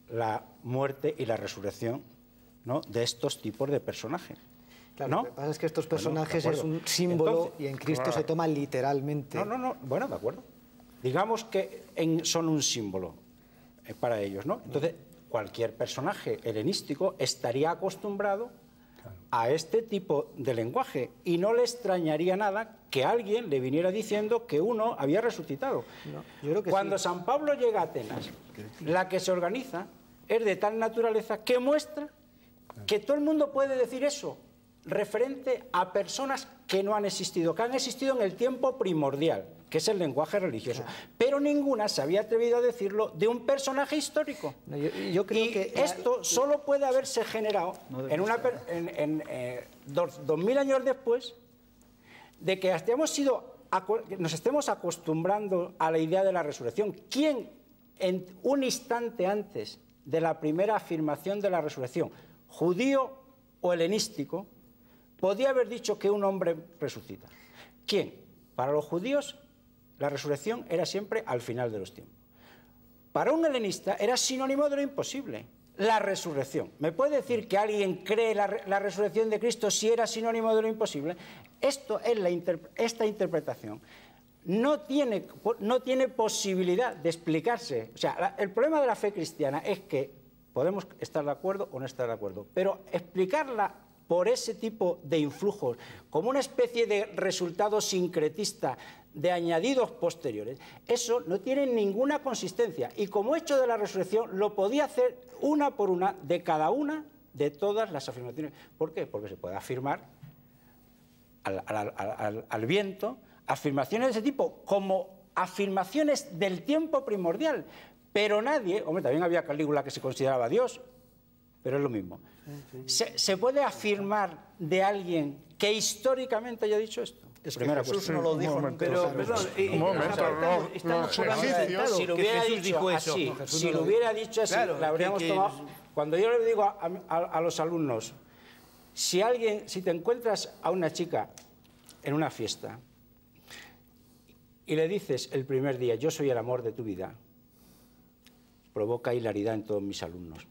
la muerte y la resurrección ¿no?, de estos tipos de personajes. Claro, ¿no? Lo que pasa es que estos personajes es un símbolo y en Cristo se toma literalmente. No, bueno, de acuerdo. Digamos que son un símbolo para ellos, ¿no? Entonces, cualquier personaje helenístico estaría acostumbrado a este tipo de lenguaje y no le extrañaría nada que alguien le viniera diciendo que uno había resucitado. No, yo creo que Cuando sí. San Pablo llega a Atenas, la que se organiza es de tal naturaleza que muestra que todo el mundo puede decir eso referente a personas que no han existido, que han existido en el tiempo primordial, que es el lenguaje religioso. Pero ninguna se había atrevido a decirlo de un personaje histórico. No, yo creo y que esto solo puede haberse generado en 2000 años después de que nos estemos acostumbrando a la idea de la resurrección. ¿Quién en un instante antes de la primera afirmación de la resurrección, judío o helenístico, podía haber dicho que un hombre resucita? ¿Quién? Para los judíos, la resurrección era siempre al final de los tiempos. Para un helenista era sinónimo de lo imposible, la resurrección. ¿Me puede decir que alguien cree la resurrección de Cristo si era sinónimo de lo imposible? Esta interpretación no tiene posibilidad de explicarse. O sea, el problema de la fe cristiana es que podemos estar de acuerdo o no estar de acuerdo, pero explicarla por ese tipo de influjos, como una especie de resultado sincretista de añadidos posteriores, eso no tiene ninguna consistencia. Y como hecho de la resurrección, lo podía hacer una por una de cada una de todas las afirmaciones. ¿Por qué? Porque se puede afirmar al viento afirmaciones de ese tipo, como afirmaciones del tiempo primordial. Pero nadie, hombre, también había Calígula que se consideraba Dios, pero es lo mismo. ¿Se puede afirmar de alguien que históricamente haya dicho esto? Es que Jesús no lo dijo nunca. Pero, perdón, estamos si lo hubiera dicho así, si lo hubiera dicho así, la habríamos tomado. Cuando yo le digo a los alumnos, si te encuentras a una chica en una fiesta y le dices el primer día, yo soy el amor de tu vida, provoca hilaridad en todos mis alumnos.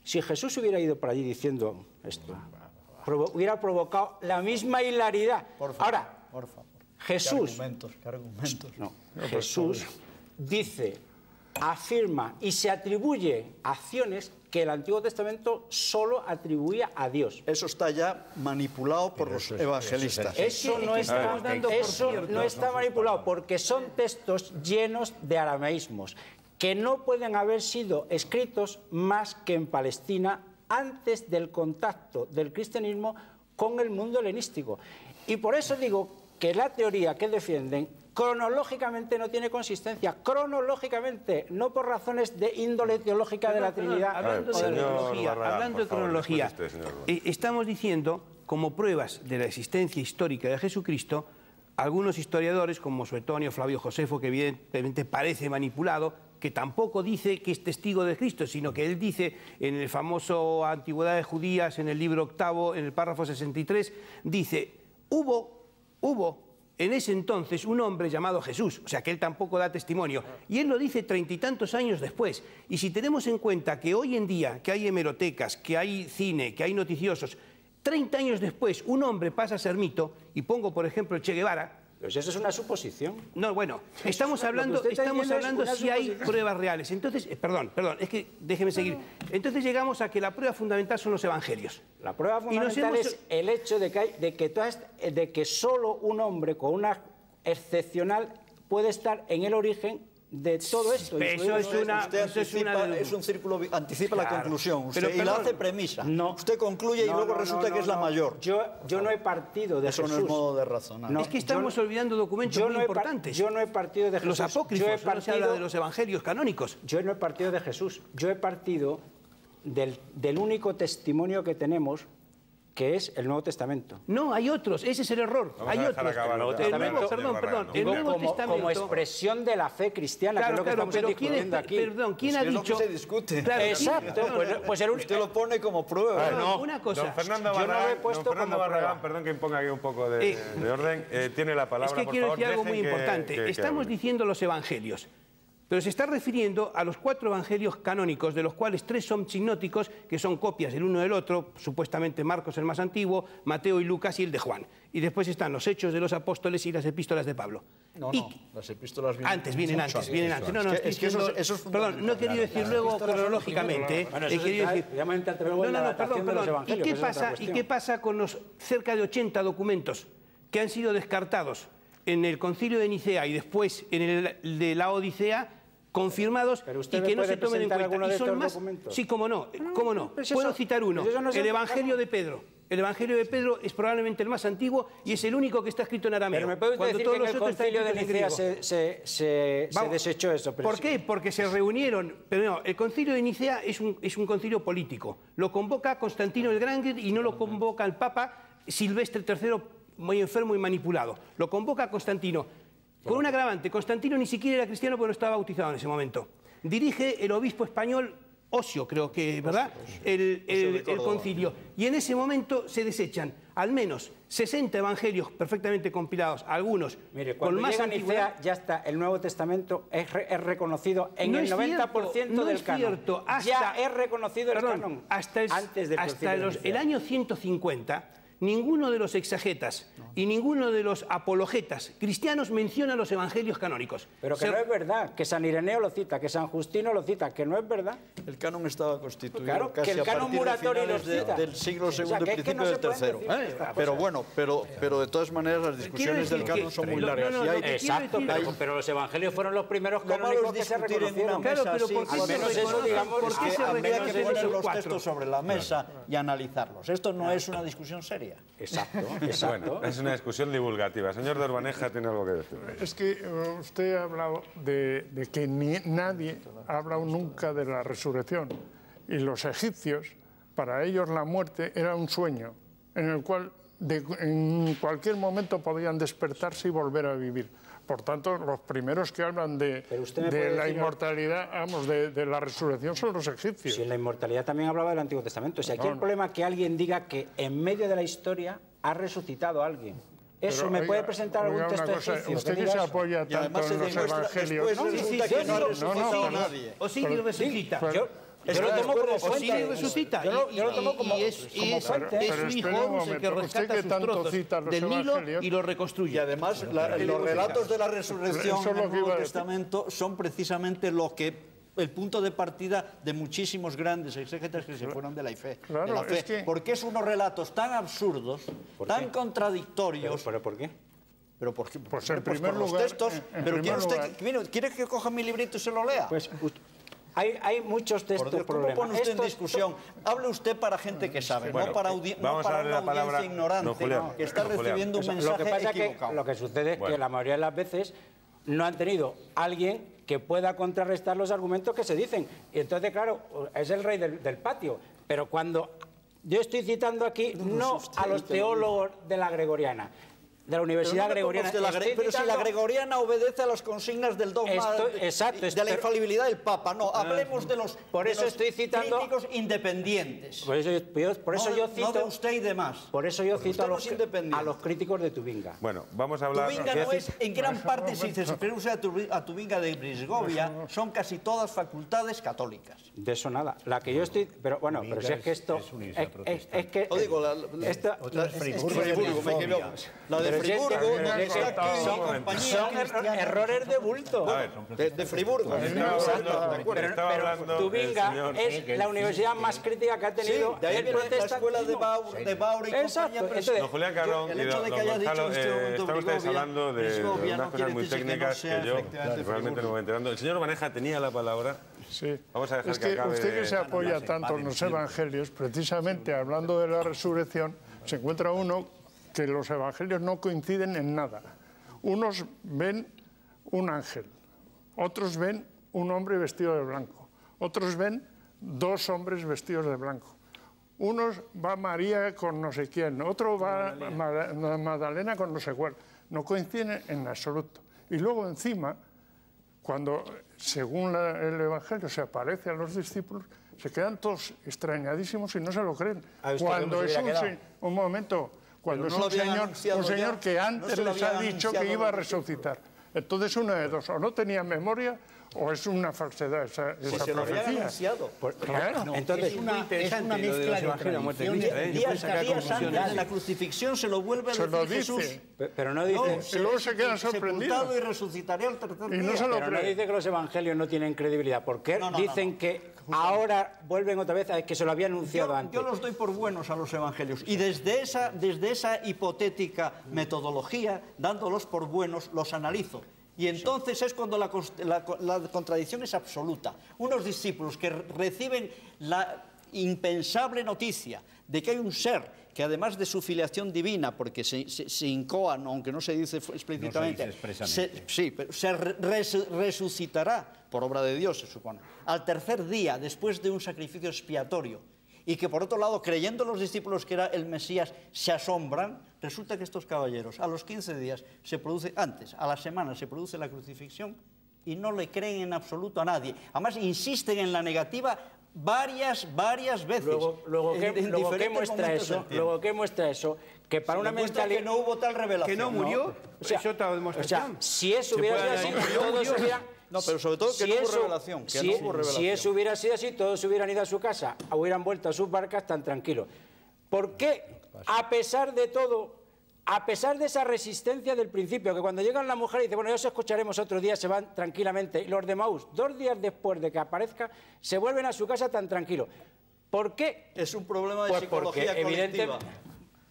Si Jesús hubiera ido por allí diciendo esto, hubiera provocado la misma hilaridad. Ahora, por favor. Jesús, ¿Qué argumentos? No, Jesús dice, afirma y se atribuye acciones que el Antiguo Testamento solo atribuía a Dios. Eso está ya manipulado por los evangelistas. Eso no está manipulado porque son textos llenos de aramaísmos que no pueden haber sido escritos más que en Palestina antes del contacto del cristianismo con el mundo helenístico. Y por eso digo que la teoría que defienden cronológicamente no tiene consistencia, cronológicamente, no por razones de índole teológica de la Trinidad. Hablando de cronología, estamos diciendo, como pruebas de la existencia histórica de Jesucristo, algunos historiadores, como Suetonio, Flavio Josefo, que evidentemente parece manipulado, que tampoco dice que es testigo de Cristo, sino que él dice en el famoso Antigüedades Judías, en el libro 8, en el párrafo 63, dice, hubo en ese entonces un hombre llamado Jesús, o sea que él tampoco da testimonio, y él lo dice 30 y tantos años después. Y si tenemos en cuenta que hoy en día, que hay hemerotecas, que hay cine, que hay noticiosos, 30 años después un hombre pasa a ser mito, y pongo por ejemplo el Che Guevara. Pues eso es una suposición. No, bueno, estamos hablando si hay pruebas reales. Entonces, perdón, es que déjeme seguir. Entonces llegamos a que la prueba fundamental son los evangelios. La prueba fundamental es el hecho de que solo un hombre con una excepcional puede estar en el origen de todo esto. Es un círculo, anticipa la conclusión. Usted, y la hace premisa. No, usted concluye y luego resulta que es la mayor. Yo no he partido de Jesús. Eso no es modo de razonar. Es que estamos olvidando documentos muy importantes. Yo no he partido de Jesús. Los apócrifos, no se habla de los evangelios canónicos. Yo no he partido de Jesús. Yo he partido del único testimonio que tenemos, que es el Nuevo Testamento. No, hay otros, ese es el error. Hay otros. El Nuevo Testamento, el Nuevo Testamento como expresión de la fe cristiana, que es lo que estamos discutiendo aquí. Perdón, ¿quién ha dicho? Es lo que se discute. Claro, exacto. Usted lo pone como prueba. No, una cosa. Don Fernando Barragán, perdón que imponga aquí un poco de orden, tiene la palabra, es que quiero decir algo muy importante. Estamos diciendo los evangelios. pero se está refiriendo a los 4 evangelios canónicos, de los cuales 3 son sinóticos, que son copias el uno del otro, supuestamente Marcos el más antiguo, Mateo y Lucas y el de Juan. Y después están los Hechos de los Apóstoles y las epístolas de Pablo. No, las epístolas vienen antes. No, perdón, no he querido decir luego cronológicamente. Perdón. ¿Y qué pasa con los cerca de 80 documentos que han sido descartados en el Concilio de Nicea y después en el de la Odisea, confirmados y que no se tomen en cuenta? ¿Y son más? Sí, cómo no. Puedo citar uno, el Evangelio de Pedro. El Evangelio de Pedro es probablemente el más antiguo y es el único que está escrito en arameo. Pero me puede decir que en el Concilio de Nicea se desechó eso. ¿Por qué? Porque se reunieron. Pero no, el Concilio de Nicea es un concilio político. Lo convoca Constantino el Grande y no lo convoca el Papa Silvestre III, muy enfermo y manipulado. Lo convoca Constantino. Con un agravante, Constantino ni siquiera era cristiano porque no estaba bautizado en ese momento. Dirige el obispo español Osio, creo que, ¿verdad? El concilio. Y en ese momento se desechan al menos 60 evangelios perfectamente compilados, algunos con más antigüedad. Ya está, el Nuevo Testamento es reconocido en el 90% del canon. Ya es reconocido el canon. Hasta el año 150... ninguno de los exegetas y ninguno de los apologetas cristianos menciona los evangelios canónicos. Pero que no es verdad, que San Ireneo lo cita, que San Justino lo cita, que no es verdad. El canon estaba constituido claro, casi que el canon muratorio del siglo II y principio del tercero. Pero bueno, pero de todas maneras las discusiones del canon son muy largas. Exacto, pero los evangelios fueron los primeros canónicos que se reconocieron. Claro, pero al menos eso, digamos, es que habría que poner los textos sobre la mesa y analizarlos. Esto no es una discusión seria. Exacto. Bueno, es una discusión divulgativa. Señor de Urbaneja tiene algo que decir. Es que usted ha hablado de que nadie ha hablado nunca de la resurrección. Y los egipcios, para ellos la muerte era un sueño, en el cual en cualquier momento podían despertarse y volver a vivir. Por tanto, los primeros que hablan de la inmortalidad, vamos, de la resurrección son los egipcios. Sí, en la inmortalidad también hablaba del Antiguo Testamento. O sea, aquí el problema es que alguien diga que en medio de la historia ha resucitado a alguien. Eso, pero, me puede presentar algún texto egipcio. Usted que se apoya tanto en los evangelios. O sí, resucita. Yo lo tomo como fuente. Osiris resucita. Yo lo tomo como fuente. Es su hijo el que rescata sus trozos del Nilo y lo reconstruye. Y además los relatos de la resurrección en el Nuevo Testamento son precisamente lo que el punto de partida de muchísimos grandes exégetas que se fueron de la fe. Claro, porque es unos relatos tan absurdos, tan contradictorios. ¿Pero por qué? Pero porque, pues en primer lugar, los textos. Pero ¿quiere que coja mi librito y se lo lea? Pues hay muchos textos. ¿Cómo pone usted en discusión? Hable usted para gente que sabe, no para una audiencia ignorante que está recibiendo un mensaje Lo que pasa equivocado. Que lo que sucede es que la mayoría de las veces no han tenido alguien que pueda contrarrestar los argumentos que se dicen. Y entonces, claro, es el rey del patio. Pero cuando yo estoy citando aquí no a los teólogos de la Gregoriana, de la Universidad Gregoriana. Pero si la Gregoriana obedece a las consignas del dogma de la infalibilidad del Papa. No, hablemos de los críticos independientes. Por eso yo cito... No de usted y demás. Por eso yo cito a los críticos de Tubinga. Bueno, vamos a hablar... Tubinga no es, en gran parte, si se refiere a Tubinga de Brisgovia, son casi todas facultades católicas. De eso nada. La que yo estoy... Pero bueno, pero si es que esto... Es que... O digo, la de Friburgo, me equivoco. La de Friburgo, son errores de bulto. De Friburgo. Pero Tubinga es la universidad más crítica que ha tenido el protestantismo. La escuela de Baur y compañía. Don Julián Carrón y don Gonzalo, están ustedes hablando de unas cosas muy técnicas que yo realmente no me voy enterando. El señor Urbaneja tenía la palabra. Sí. Vamos a dejar es que usted que se apoya tanto en los evangelios, precisamente hablando de la resurrección, se encuentra uno que los evangelios no coinciden en nada. Unos ven un ángel, otros ven un hombre vestido de blanco, otros ven dos hombres vestidos de blanco. Unos va María con no sé quién, otro va Magdalena con no sé cuál. No coinciden en absoluto. Y luego encima, cuando según el evangelio se aparece a los discípulos, se quedan todos extrañadísimos y no se lo creen. Cuando es un momento... Cuando es un señor que antes les ha dicho que iba a resucitar. Entonces, una de dos, o no tenía memoria ¿O es una falsedad esa se lo había anunciado. Claro. No, entonces, es una mezcla de tradiciones. Días antes de la crucifixión se lo vuelve a decir Jesús. Pero no dice... Y luego se quedan sorprendidos. Sepultado y resucitaré al tercer día. Pero no dice que los evangelios no tienen credibilidad. ¿Por qué dicen que ahora vuelven otra vez a que se lo había anunciado antes? Yo los doy por buenos a los evangelios. Y desde esa hipotética metodología, dándolos por buenos, los analizo. Y entonces es cuando la contradicción es absoluta. Unos discípulos que reciben la impensable noticia de que hay un ser que además de su filiación divina, porque se incoan, aunque no se dice explícitamente, se resucitará por obra de Dios, se supone, al tercer día, después de un sacrificio expiatorio, y que por otro lado, creyendo los discípulos que era el Mesías, se asombran, resulta que estos caballeros, a los 15 días, a la semana se produce la crucifixión y no le creen en absoluto a nadie. Además, insisten en la negativa varias veces. Luego, ¿qué muestra eso? Que para una mentalidad... que no hubo tal revelación. Que no murió, eso está demostración. Si eso hubiera sido así, todos hubieran... No, pero sobre todo que no hubo revelación. Si eso hubiera sido así, todos se hubieran ido a su casa, hubieran vuelto a sus barcas tan tranquilos. ¿Por qué, a pesar de todo, a pesar de esa resistencia del principio, que cuando llegan las mujeres y dicen, bueno, ya os escucharemos otro día, se van tranquilamente, y los de Maús, 2 días después de que aparezca, se vuelven a su casa tan tranquilos? ¿Por qué? Es un problema de psicología colectiva.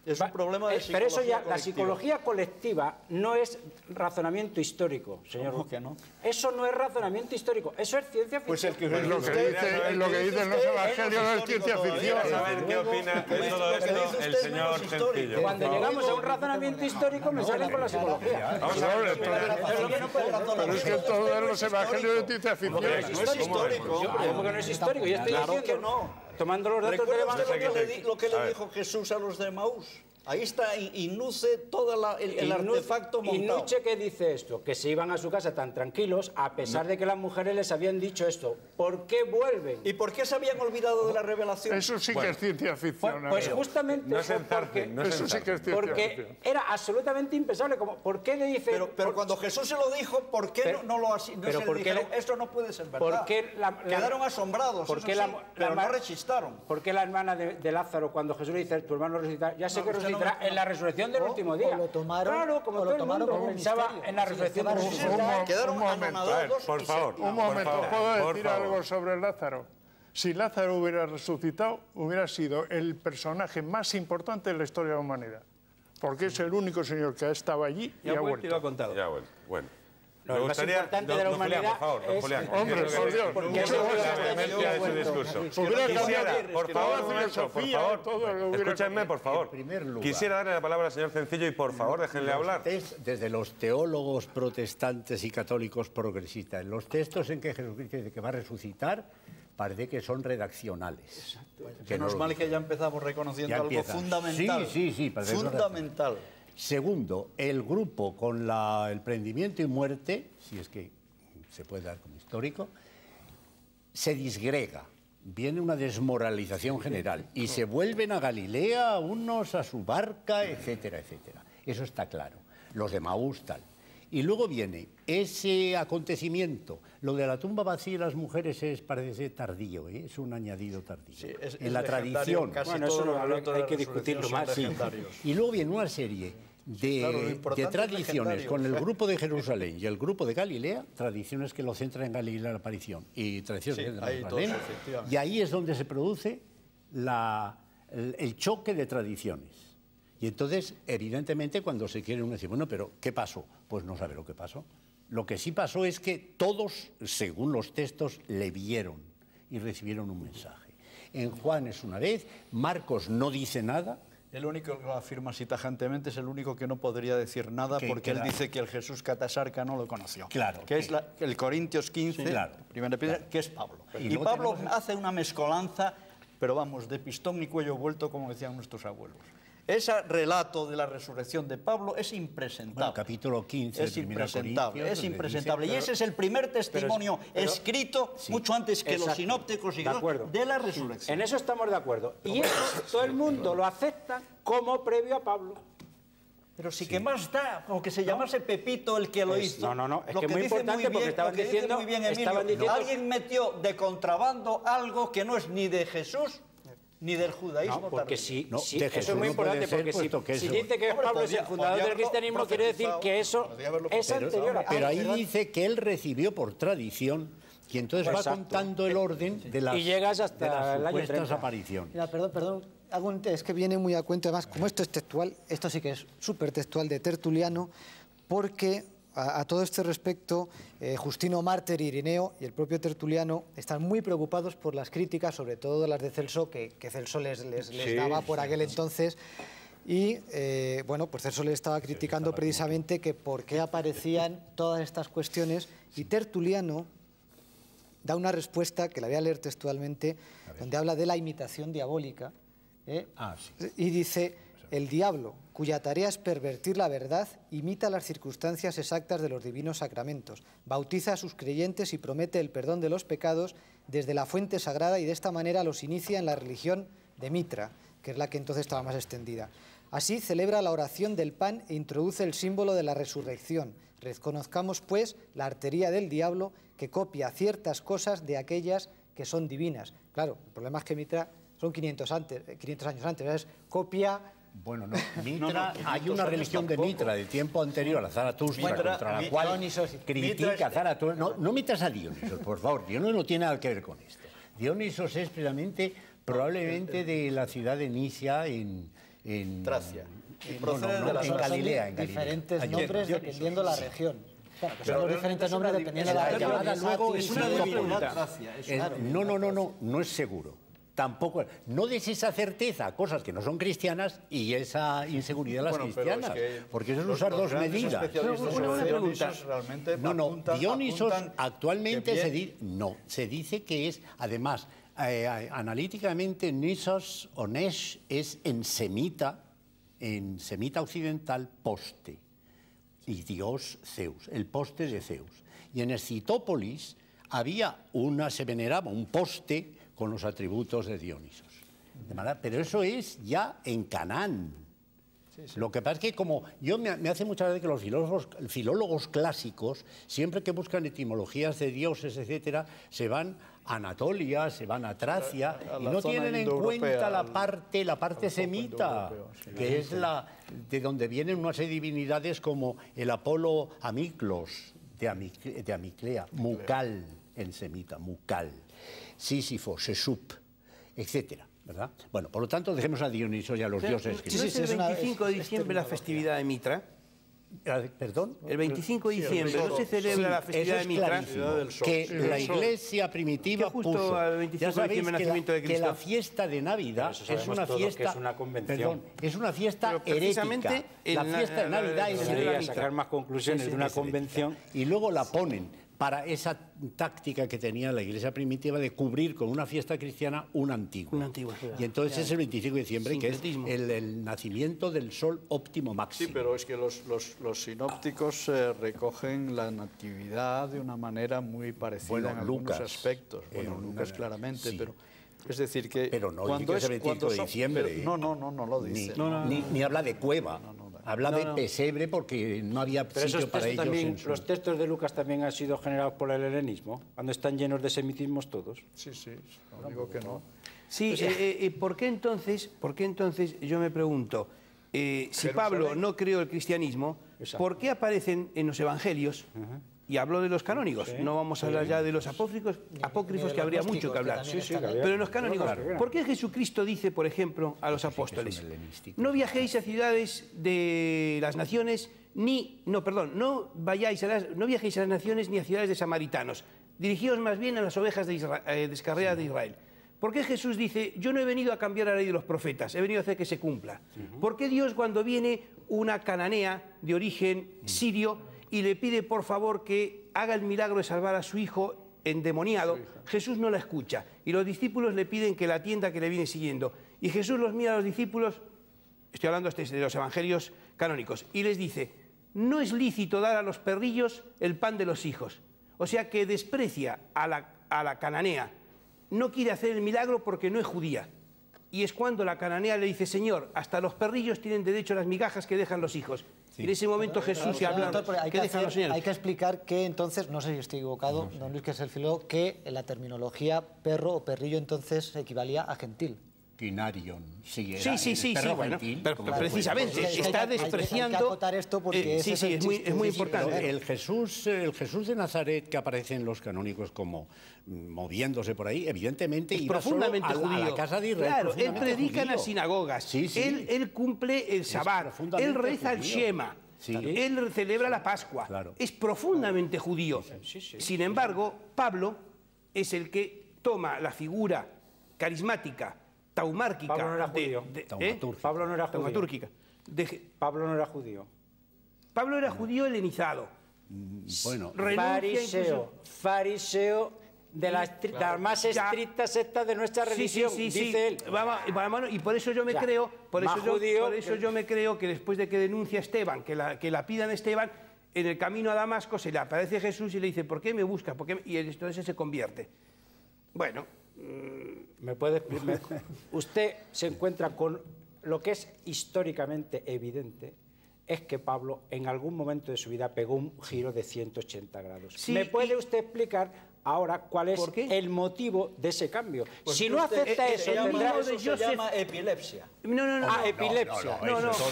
Es un problema de psicología Pero eso ya, colectiva. la psicología colectiva no es razonamiento histórico, señor. ¿Cómo que no? Eso no es razonamiento histórico, eso es ciencia ficción. Pues lo que dicen los evangelios no es ciencia ficción. Vamos a ver qué opina de todo esto el señor Sencillo. Cuando llegamos a un razonamiento histórico me salen con la psicología. Vamos a ver, pero es que todos los evangelios de ciencia ficción. No es histórico. ¿Cómo que no es histórico? Yo estoy Claro diciendo, que no. tomando los datos del Evangelio, lo que le dijo Jesús a los de Maús. Ahí está, induce todo el artefacto montado. ¿Y Nietzsche qué dice esto? Que se iban a su casa tan tranquilos, a pesar de que las mujeres les habían dicho esto. ¿Por qué vuelven? ¿Y por qué se habían olvidado de la revelación? Eso sí que es ciencia ficción. Pues justamente eso sí que es ciencia porque era absolutamente impensable. ¿Por qué le dice...? Pero cuando Jesús se lo dijo, ¿por qué no lo dijeron? Esto no puede ser verdad. Quedaron asombrados, pero no rechistaron. ¿Por qué la hermana de Lázaro, cuando Jesús le dice, tu hermano resucitará, ya sé que resucitará en la resurrección del último día? Lo tomaron, claro, como todo el mundo pensaba en la resurrección del último día. Quedaron anonadados. Por favor. Un momento, ¿puedo decir algo sobre Lázaro? Si Lázaro hubiera resucitado, hubiera sido el personaje más importante de la historia de la humanidad. Porque es el único señor que ha estado allí y ha vuelto. Y lo ha contado. Ya, bueno. Lo más importante de la humanidad por favor, don Julián. Hombre, por Dios. Porque es la vehemencia de su discurso. Por favor, escúchenme, por favor. Quisiera darle la palabra al señor Sencillo y, por favor, déjenle hablar. Desde los teólogos protestantes y católicos progresistas, los textos en que Jesucristo dice que va a resucitar, parece que son redaccionales. Menos mal que ya empezamos reconociendo algo fundamental. Sí, fundamental. Segundo, el grupo con el prendimiento y muerte, si es que se puede dar como histórico, se disgrega. Viene una desmoralización general y se vuelven a Galilea, unos a su barca, etcétera, etcétera. Eso está claro. Los de Maús, tal. Y luego viene ese acontecimiento. Lo de la tumba vacía y las mujeres parece tardío, ¿eh? Es un añadido tardío. Sí, en la tradición. Bueno, eso hay que discutirlo más. Sí. Y luego viene una serie de tradiciones con el grupo de Jerusalén y el grupo de Galilea, tradiciones que lo centran en Galilea la aparición y tradiciones de Jerusalén. Y ahí es donde se produce el choque de tradiciones. Y entonces, evidentemente, cuando se quiere uno decir, bueno, pero ¿qué pasó? Pues no sabe lo que pasó. Lo que sí pasó es que todos, según los textos, le vieron y recibieron un mensaje. En Juan es una vez, Marcos no dice nada. El único que lo afirma así tajantemente es el único que no podría decir nada porque él dice que el Jesús catasarca no lo conoció. Claro. Que es el Corintios 15, primera piedra, que es Pablo. Y Pablo hace una mezcolanza, pero vamos, de pistón y cuello vuelto, como decían nuestros abuelos. Ese relato de la resurrección de Pablo es impresentable. Bueno, capítulo 15 es impresentable, es impresentable. Y ese es el primer testimonio escrito, mucho antes que los sinópticos y de la resurrección. En eso estamos de acuerdo. Y eso todo el mundo lo acepta como previo a Pablo. Pero sí que más da, como que se llamase Pepito el que lo hizo. No, es que es muy importante porque estaban diciendo... Alguien metió de contrabando algo que no es ni de Jesús ni del judaísmo. No, porque si eso es muy importante, porque si dice que Pablo es el fundador del cristianismo, quiere decir que eso es anterior a... Pero ahí dice que él recibió por tradición, y entonces va contando el orden de las, y llegas hasta las supuestas apariciones. Mira, perdón, es que viene muy a cuento, además, como esto es textual, esto sí que es súper textual de Tertuliano, porque a todo este respecto, Justino Mártir, Irineo y el propio Tertuliano están muy preocupados por las críticas, sobre todo las de Celso, que Celso les daba por aquel entonces. Y, bueno, pues Celso le estaba criticando precisamente que por qué aparecían todas estas cuestiones, y Tertuliano da una respuesta, que la voy a leer textualmente, donde habla de la imitación diabólica, y dice: el diablo, cuya tarea es pervertir la verdad, imita las circunstancias exactas de los divinos sacramentos, bautiza a sus creyentes y promete el perdón de los pecados desde la fuente sagrada, y de esta manera los inicia en la religión de Mitra, que es la que entonces estaba más extendida. Así celebra la oración del pan e introduce el símbolo de la resurrección. Reconozcamos, pues, la artería del diablo, que copia ciertas cosas de aquellas que son divinas. Claro, el problema es que Mitra son 500 años antes, ¿ves? Copia... Bueno, no, Mitra, hay una religión de Mitra de tiempo anterior a Zaratustra, contra la cual critica a Zaratustra. No metas a Dionisos, por favor. Dionisos no tiene nada que ver con esto. Dionisos es precisamente, probablemente, de la ciudad de Nica en Tracia. En Galilea. Diferentes nombres dependiendo de la región. Claro, que son los diferentes nombres dependiendo de la región. Luego es una dificultad. No es seguro. Tampoco, no des esa certeza a cosas que no son cristianas y esa inseguridad a las cristianas, porque eso es usar dos medidas. Una pregunta. Dionisos actualmente se dice que es, además, analíticamente, Nisos o Nesh es en semita occidental, poste, y Dios Zeus, el poste de Zeus. Y en Escitópolis se veneraba un poste con los atributos de Dionisos. Pero eso es ya en Canaán. Lo que pasa es que, como me hace muchas veces que los filólogos clásicos, siempre que buscan etimologías de dioses, etcétera, se van a Anatolia, se van a Tracia, y no tienen en cuenta la parte semita, que es de donde vienen unas divinidades como el Apolo Amiclos de Amiclea, Mucal en semita, Mucal, Sísifo, Sesup, etcétera, ¿verdad? Bueno, por lo tanto, dejemos a Dioniso y a los dioses griegos. ¿No es el 25 de diciembre la festividad de Mitra? ¿Perdón? El 25 de diciembre no se celebra la festividad de Mitra. Que la Iglesia primitiva puso. Al 25 de diciembre, nacimiento de Cristo. Que la fiesta de Navidad es una fiesta. Es una convención. Perdón, es una fiesta herética. La fiesta de Navidad es debería sacar más conclusiones de una convención. Y luego la ponen para esa táctica que tenía la Iglesia primitiva de cubrir con una fiesta cristiana una antigua. Y entonces es el 25 de diciembre, que es el nacimiento del sol óptimo máximo. Sí, pero es que los sinópticos recogen la natividad de una manera muy parecida en algunos aspectos. Bueno, Lucas claramente, sí. Pero es decir que... Pero no dice que es el 25 de diciembre. No lo dice. Ni habla de cueva. Habla de pesebre porque no había sitio para ellos. También, los textos de Lucas también han sido generados por el helenismo, cuando están llenos de semitismos todos. Sí, no digo que no. Sí, ¿por qué entonces yo me pregunto, si Pablo no creó el cristianismo, ¿por qué aparecen en los evangelios? Y hablo de los canónigos, no vamos a hablar ya de los apócrifos, que habría mucho que hablar. Pero en los canónigos, ¿por qué Jesucristo dice, por ejemplo, a los apóstoles: no viajéis a ciudades de las naciones, no viajéis a las naciones ni a ciudades de samaritanos, dirigíos más bien a las ovejas descarriadas de Israel? ¿Por qué Jesús dice: yo no he venido a cambiar la ley de los profetas, he venido a hacer que se cumpla? ¿Por qué Dios, cuando viene una cananea de origen sirio y le pide por favor que haga el milagro de salvar a su hijo endemoniado, Jesús no la escucha? Y los discípulos le piden que la atienda, que le viene siguiendo. Y Jesús los mira a los discípulos, estoy hablando de los evangelios canónicos, y les dice: no es lícito dar a los perrillos el pan de los hijos. O sea que desprecia a la cananea, no quiere hacer el milagro porque no es judía. y es cuando la cananea le dice, Señor, hasta los perrillos tienen derecho a las migajas que dejan los hijos. Sí. En ese momento Jesús se habla que dejan los señores. Hay que explicar que entonces, no sé si estoy equivocado, don Luis, que es el filólogo, que la terminología perro o perrillo entonces equivalía a gentil. Quinarion. Sí, bueno, pero precisamente está despreciando... Hay que acotar esto porque es muy importante. El Jesús de Nazaret que aparece en los canónicos como moviéndose por ahí, evidentemente iba profundamente solo a la casa de Israel. Claro, él predica en las sinagogas, él cumple el Shabbat, él reza el Shema. Sí. Él celebra la Pascua, es profundamente judío. Sin embargo, Pablo es el que toma la figura carismática, taumárquica. Pablo no era judío. Pablo no era judío. Taumatúrgica. Pablo no era judío. Pablo era judío helenizado. Bueno, fariseo de las más estrictas sectas de nuestra religión, dice él. Vamos, y por eso yo me creo, yo me creo que después de que denuncia a Esteban, que la pidan a Esteban, en el camino a Damasco se le aparece Jesús y le dice, ¿por qué me buscas? Y entonces se convierte. Bueno, ¿me puede explicar? Usted se encuentra con lo que es históricamente evidente, es que Pablo en algún momento de su vida pegó un giro de 180 grados. Sí, ¿me puede usted explicar ahora cuál es el motivo de ese cambio? Pues si no acepta eso, se llama epilepsia. Epilepsia.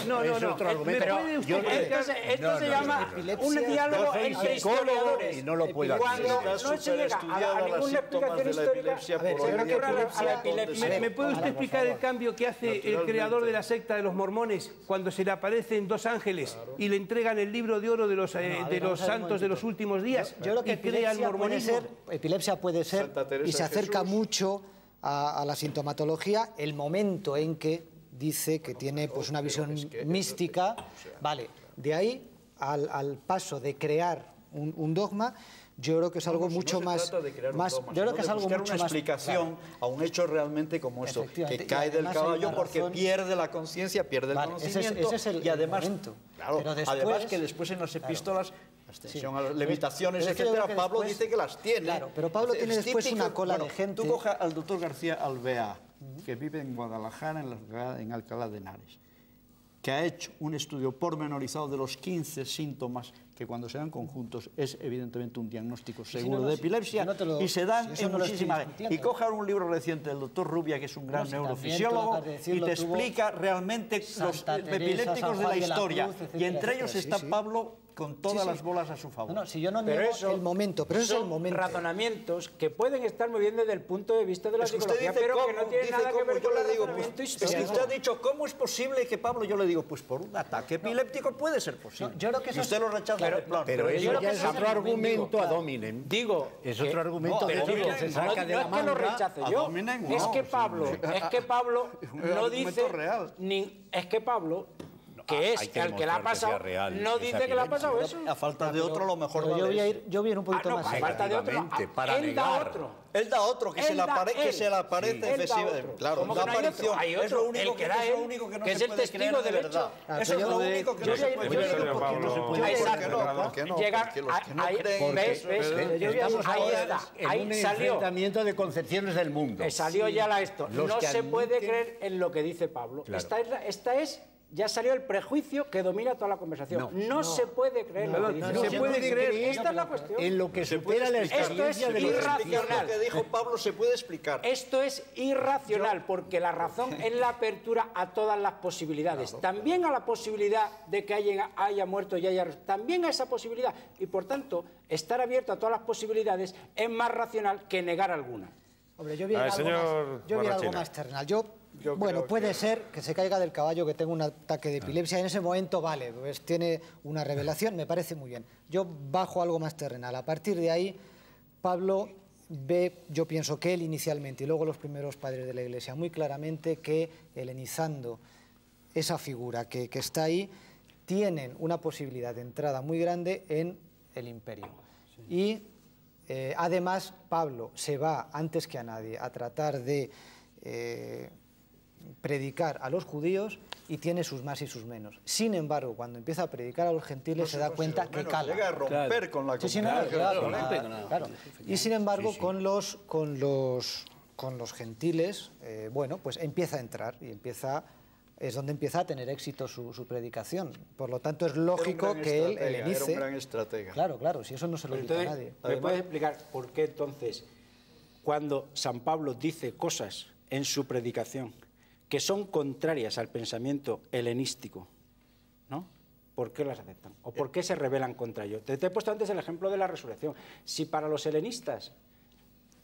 No, es otro argumento. Esto se llama un diálogo entre historiadores. Y no lo puedo Cuando no se llega a ninguna explicación histórica, ¿me puede usted explicar el cambio que hace el creador de la secta de los mormones cuando se le aparecen dos ángeles y le entregan el libro de oro de los santos de los últimos días? Yo creo que crea el mormonismo. Epilepsia puede ser, y se acerca mucho a la sintomatología, el momento en que dice que tiene pues una visión mística. Vale, de ahí al paso de crear un dogma, yo creo que es algo mucho más... Yo creo que es algo mucho más... una explicación a un hecho realmente como esto, que cae del caballo porque pierde la conciencia, pierde el conocimiento, ese es el y además, momento. Claro, además que después en las epístolas, a las levitaciones, etcétera, Pablo dice que las tiene. Claro, pero Pablo tiene después una cola de gente... Tú coges al doctor García Alvear, que vive en Guadalajara, en Alcalá de Henares, que ha hecho un estudio pormenorizado de los 15 síntomas que cuando se dan conjuntos es evidentemente un diagnóstico seguro de epilepsia y se dan en muchísimas... Y coge un libro reciente del doctor Rubia, que es un gran neurofisiólogo, y te explica realmente los epilépticos de la historia. Y entre ellos está Pablo con todas las bolas a su favor. No, si yo no niego el momento, pero eso es el momento. Razonamientos que pueden estar muy bien desde el punto de vista de la psicología, pero que no tienen nada que ver con el razonamiento histórico. Es que usted ha dicho, ¿cómo es posible que Pablo? Yo le digo, pues por un ataque epiléptico puede ser posible. Yo creo que y usted lo rechaza de plano. Pero eso ya es otro argumento ad hominem. Es otro argumento de que se saca de la manga. No es que lo rechace yo, es que Pablo no dice... Es que Pablo... que es el que le ha pasado, no dice que le ha pasado eso. A falta de otro, a lo mejor yo voy a ir un poquito más. A falta de otro, él da otro, que se le aparece efectivamente. Claro, la aparición. Es lo único que da él, que es el testigo de verdad. Eso es lo único que no se puede creer. ¿Por qué no? Porque los que no creen... Ahí está. Ahí salió. Un enfrentamiento de concepciones del mundo. Salió ya esto. No se puede creer en lo que dice Pablo. Esta es... Ya salió el prejuicio que domina toda la conversación. No se puede creer lo que dice. No se puede creer. Esta es la cuestión. En lo que supera la experiencia de los irracional. Lo que dijo Pablo se puede explicar. Esto es irracional porque la razón es la apertura a todas las posibilidades. Claro, también a la posibilidad de que haya muerto y haya... También a esa posibilidad. Y por tanto, estar abierto a todas las posibilidades es más racional que negar alguna. Hombre, yo vi algo más terrenal. Bueno, puede ser que se caiga del caballo, que tenga un ataque de epilepsia. En ese momento, vale, pues tiene una revelación, me parece muy bien. Yo bajo algo más terrenal. A partir de ahí, Pablo ve, yo pienso que él inicialmente y luego los primeros padres de la Iglesia, muy claramente que helenizando esa figura que está ahí, tienen una posibilidad de entrada muy grande en el imperio. Y además, Pablo se va antes que a nadie a tratar de... predicar a los judíos y tiene sus más y sus menos. Sin embargo, cuando empieza a predicar a los gentiles se da cuenta que cala. Llega a romper con la comunidad. Claro. Y sin embargo, con los con los gentiles, bueno, pues empieza a entrar y es donde empieza a tener éxito su predicación. Por lo tanto, es lógico que él helenice. Era un gran estratega. Claro, claro, si eso no se lo dice a nadie. ¿Me puedes explicar por qué entonces, cuando San Pablo dice cosas en su predicación que son contrarias al pensamiento helenístico, ¿no? ¿Por qué las aceptan? ¿O por qué se rebelan contra ello? Te he puesto antes el ejemplo de la resurrección. Si para los helenistas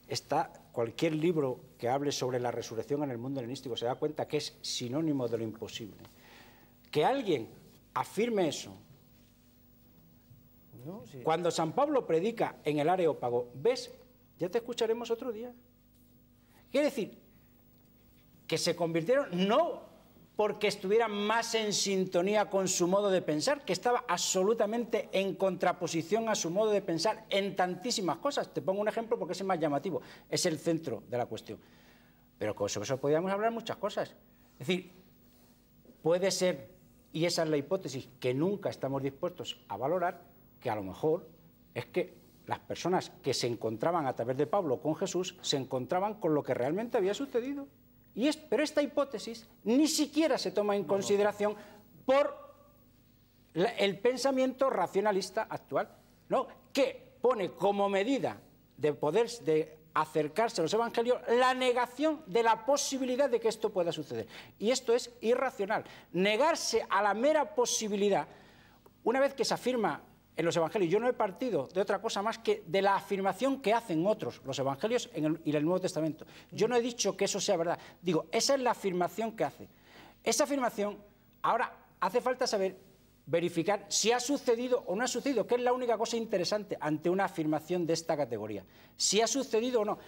está cualquier libro que hable sobre la resurrección en el mundo helenístico, se da cuenta que es sinónimo de lo imposible. Que alguien afirme eso, ¿no? Sí. Cuando San Pablo predica en el Areópago, ¿ves? Ya te escucharemos otro día. Quiere decir que se convirtieron no porque estuvieran más en sintonía con su modo de pensar, que estaba absolutamente en contraposición a su modo de pensar en tantísimas cosas. Te pongo un ejemplo porque es el más llamativo, es el centro de la cuestión. Pero sobre eso podríamos hablar muchas cosas. Es decir, puede ser, y esa es la hipótesis que nunca estamos dispuestos a valorar, que a lo mejor es que las personas que se encontraban a través de Pablo con Jesús se encontraban con lo que realmente había sucedido. Pero esta hipótesis ni siquiera se toma en consideración por el pensamiento racionalista actual, ¿no? Que pone como medida de poder de acercarse a los evangelios la negación de la posibilidad de que esto pueda suceder. Y esto es irracional. Negarse a la mera posibilidad, una vez que se afirma en los evangelios, yo no he partido de otra cosa más que de la afirmación que hacen otros, los evangelios y el Nuevo Testamento. Yo no he dicho que eso sea verdad. Digo, esa es la afirmación que hace. Esa afirmación, ahora hace falta saber, verificar si ha sucedido o no ha sucedido, que es la única cosa interesante ante una afirmación de esta categoría. Si ha sucedido o no.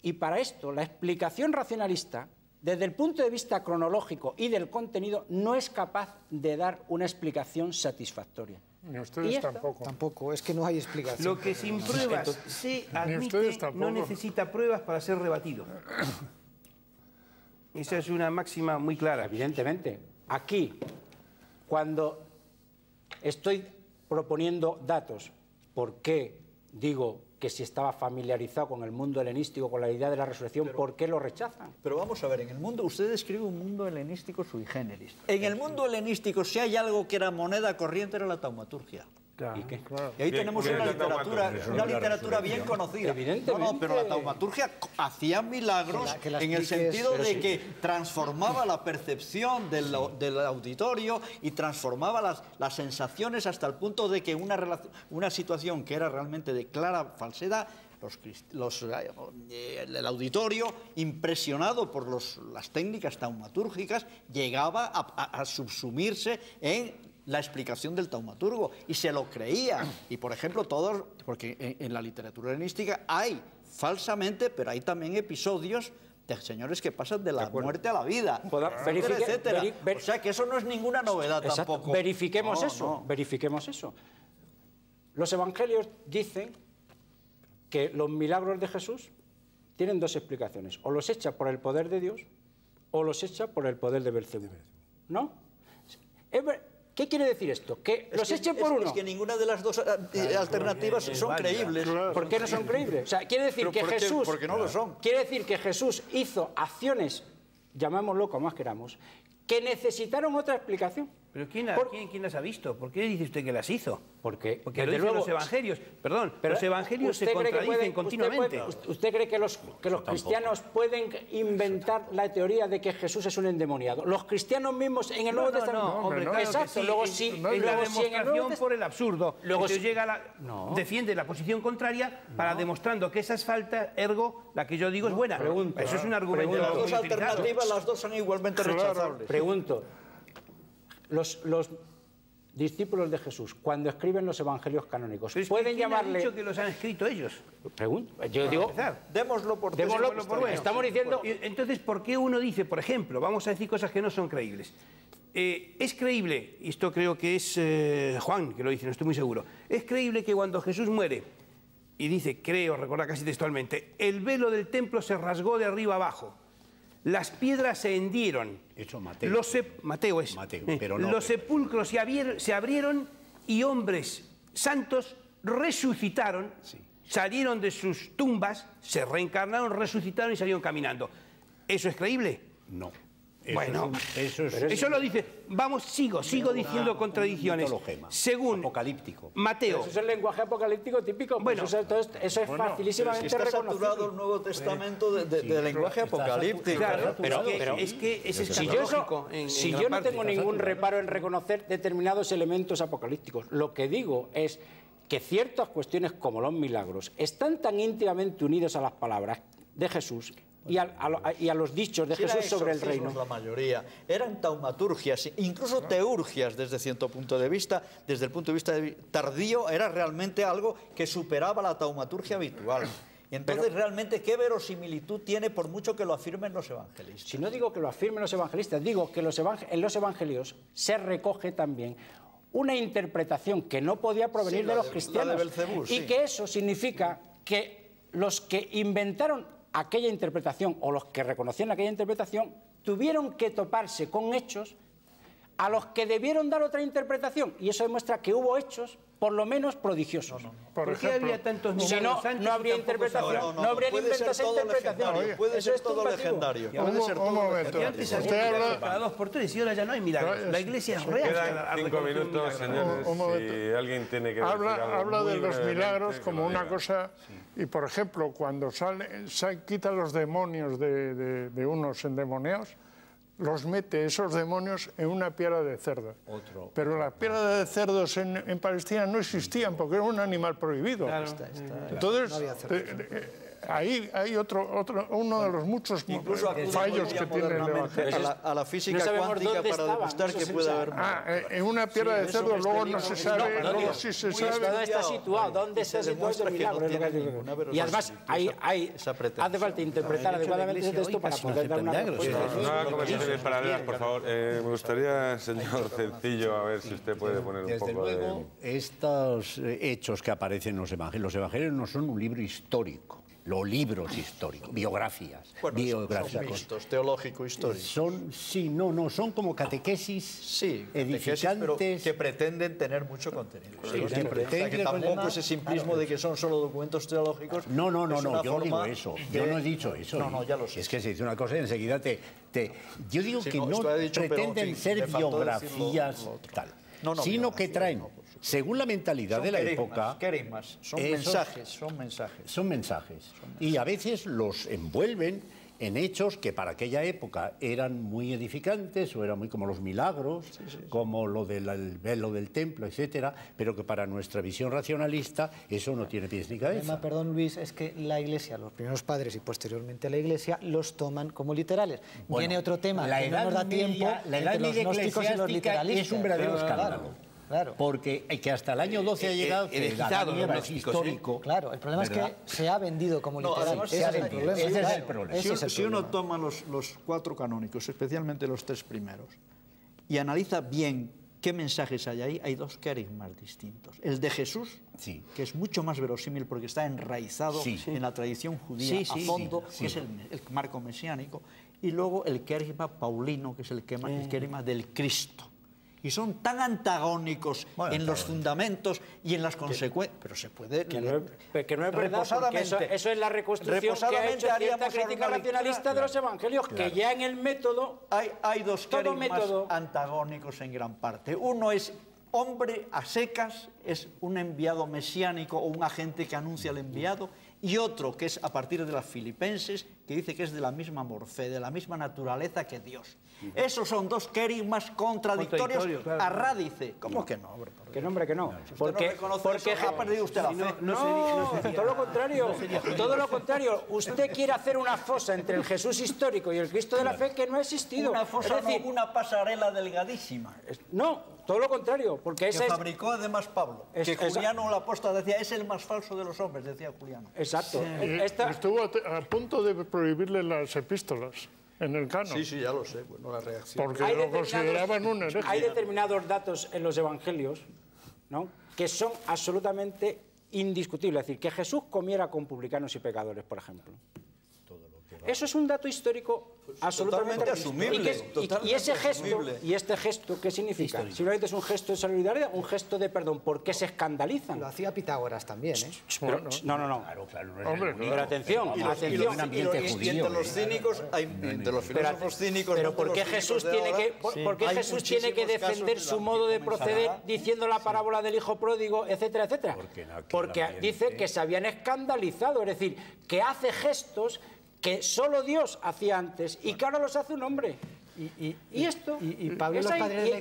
Y para esto, la explicación racionalista, desde el punto de vista cronológico y del contenido, no es capaz de dar una explicación satisfactoria. Ni ustedes tampoco. Tampoco, es que no hay explicación. Lo que sin pruebas se admite no necesita pruebas para ser rebatido. Esa es una máxima muy clara. Evidentemente. Aquí, cuando estoy proponiendo datos, ¿por qué digo que si estaba familiarizado con el mundo helenístico, con la idea de la resurrección, ¿por qué lo rechazan? Pero vamos a ver, en el mundo, usted describe un mundo helenístico sui generis. En el mundo helenístico, si hay algo que era moneda corriente, era la taumaturgia. Claro. ¿Y qué? Claro. Y ahí tenemos una literatura bien conocida. Evidentemente. No, pero la taumaturgia hacía milagros en el sentido de que transformaba la percepción del auditorio y transformaba las sensaciones hasta el punto de que una situación que era realmente de clara falsedad, el auditorio, impresionado por las técnicas taumatúrgicas, llegaba a subsumirse en la explicación del taumaturgo y se lo creía. Y por ejemplo, porque en la literatura helenística hay falsamente, pero hay también episodios de señores que pasan de la muerte a la vida, etcétera. O sea que eso no es ninguna novedad tampoco. Verifiquemos eso. Verifiquemos eso. Los evangelios dicen que los milagros de Jesús tienen dos explicaciones: o los echa por el poder de Dios o los echa por el poder de Belcebú. ¿No? ¿Qué quiere decir esto? Que los echen por uno. Es que ninguna de las dos alternativas son creíbles. ¿Por qué no son creíbles? O sea, quiere decir que Jesús... Porque no lo son. Quiere decir que Jesús hizo acciones, llamémoslo como más queramos, que necesitaron otra explicación. ¿Pero quién las ha visto? ¿Por qué dice usted que las hizo? Porque lo dicen los evangelios. Perdón, pero los evangelios se contradicen continuamente. ¿Usted cree que los cristianos pueden inventar la teoría de que Jesús es un endemoniado? Los cristianos mismos en el Nuevo Testamento... No, hombre, claro. Exacto. Sí, luego sí. Es la demostración por el absurdo. Luego defiende la posición contraria para demostrando que esa es falta, ergo, la que yo digo es buena. Eso es un argumento. Las dos alternativas, las dos son igualmente rechazables. Pregunto. Los discípulos de Jesús, cuando escriben los evangelios canónicos, pueden llamarle... ¿Quién ha dicho que los han escrito ellos? Pregunto. Yo digo... Démoslo por bueno. Estamos diciendo... Entonces, ¿por qué uno dice, por ejemplo, vamos a decir cosas que no son creíbles? Es creíble, y esto creo que es Juan que lo dice, no estoy muy seguro, es creíble que cuando Jesús muere, y dice, creo, recordar casi textualmente, el velo del templo se rasgó de arriba abajo. Las piedras se hendieron. Eso Mateo. Los sepulcros se abrieron y hombres santos resucitaron salieron de sus tumbas, se reencarnaron, resucitaron y salieron caminando. ¿Eso es creíble? No. Bueno, eso lo dice. Vamos, sigo diciendo contradicciones. Según apocalíptico. Mateo. Eso es el lenguaje apocalíptico típico. Bueno, eso es facilísimamente está saturado el Nuevo Testamento de lenguaje apocalíptico. Claro, pero es que es escatológico. Si yo no tengo ningún reparo en reconocer determinados elementos apocalípticos, lo que digo es que ciertas cuestiones como los milagros están tan íntimamente unidos a las palabras de Jesús y a los dichos de Jesús sobre el reino. La mayoría eran taumaturgias, incluso teurgias desde cierto punto de vista. Desde el punto de vista tardío era realmente algo que superaba la taumaturgia habitual. Y entonces, realmente, ¿qué verosimilitud tiene por mucho que lo afirmen los evangelistas? Si no digo que lo afirmen los evangelistas, digo que en los evangelios se recoge también una interpretación que no podía provenir de los cristianos. Belcebú, y que eso significa que los que inventaron aquella interpretación o los que reconocían aquella interpretación tuvieron que toparse con hechos a los que debieron dar otra interpretación, y eso demuestra que hubo hechos por lo menos prodigiosos. ¿Por qué había tantos milagros antes? No habría interpretación, no habría inventado esa interpretación. Puede ser todo legendario. Un momento. Usted habla cada 2 por 3 y ahora ya no hay milagros. La Iglesia es real. Quedan 5 minutos, señores. Si alguien tiene que decir algo habla de muy los milagros brevemente, como una cosa. Y por ejemplo, cuando quita los demonios de unos endemoniados, los mete esos demonios en una piara de cerdo. Pero las piaras de cerdos en Palestina no existían porque era un animal prohibido. Claro. Entonces, ahí hay uno de los muchos fallos que tiene el Evangelio. A la física cuántica para demostrar que puede haber... en una piara de cerdo luego no se sabe, luego sí se sabe. ¿Dónde está situado? ¿Dónde está situado el milagro? Y además hace falta interpretar adecuadamente ese texto para poder dar una respuesta. No haga conversaciones paralelas, por favor. Me gustaría, señor Cencillo, a ver si usted puede poner un poco de... Desde luego, estos hechos que aparecen en los evangelios no son un libro histórico. Los libros históricos, biografías. Bueno, son mixtos, teológico-históricos. Son como catequesis edificantes, pero que pretenden tener mucho contenido. Que tampoco ese simplismo de que son solo documentos teológicos. No, yo no digo eso. Yo no he dicho eso. No, ya lo sé. Es que se dice una cosa y enseguida yo digo que no pretenden ser biografías tal, sino que traen, según la mentalidad de la época... Son mensajes. Y a veces los envuelven en hechos que para aquella época eran muy edificantes o eran muy como los milagros, como lo del velo del templo, etcétera, pero que para nuestra visión racionalista eso no tiene pies ni cabeza. Perdón, Luis, es que la Iglesia, los primeros padres y posteriormente la Iglesia, los toman como literales. Viene otro tema que no nos da tiempo, la Edad Media eclesiástica es un verdadero escándalo. Claro. Porque que hasta el año 12 ha llegado que la es histórico. Claro, el problema es que se ha vendido como literal. Ese es el problema. Si uno toma los 4 canónicos, especialmente los 3 primeros, y analiza bien qué mensajes hay ahí, hay 2 carismas distintos. El de Jesús, que es mucho más verosímil porque está enraizado en la tradición judía a fondo, que es el marco mesiánico, y luego el carisma paulino, que es el carisma del Cristo. Y son tan antagónicos en los fundamentos y en las consecuencias. Pero se puede... Que no es verdad, porque eso es la reconstrucción que ha hecho cierta crítica racionalista de los evangelios, que ya en el método... Hay 2 carismas antagónicos en gran parte. Uno es hombre a secas, es un enviado mesiánico o un agente que anuncia al enviado, y otro que es a partir de las Filipenses, que dice que es de la misma morfe, de la misma naturaleza que Dios. Esos son 2 carismas contradictorios a rádice. ¿Cómo que no? Que no, hombre, que no. Porque ha perdido usted la fe. No, todo lo contrario. Todo lo contrario. Usted quiere hacer una fosa entre el Jesús histórico y el Cristo de la fe que no ha existido. Una fosa, es decir, una pasarela delgadísima. No, todo lo contrario. Porque que fabricó además Pablo. Que Juliano el apóstol decía, es el más falso de los hombres, decía Juliano. Exacto. Estuvo a punto de prohibirle las epístolas en el canon. Sí, ya lo sé. Bueno, la reacción. Porque lo consideraban un hereje. Hay determinados datos en los evangelios, ¿no?, que son absolutamente indiscutibles. Es decir, que Jesús comiera con publicanos y pecadores, por ejemplo. Eso es un dato histórico absolutamente asumible. Y ese gesto, y este gesto, ¿qué significa? Simplemente es un gesto de solidaridad, un gesto de perdón. ¿Por qué se escandalizan? Lo hacía Pitágoras también, ¿eh? Pero, no. Pero atención, atención. Y entre los cínicos, entre los filósofos cínicos... Pero ¿por qué Jesús tiene que defender su modo de proceder diciendo la parábola del hijo pródigo, etcétera, etcétera? Porque dice que se habían escandalizado, es decir, que hace gestos que solo Dios hacía antes y que ahora los hace un hombre. Y esto, Pablo,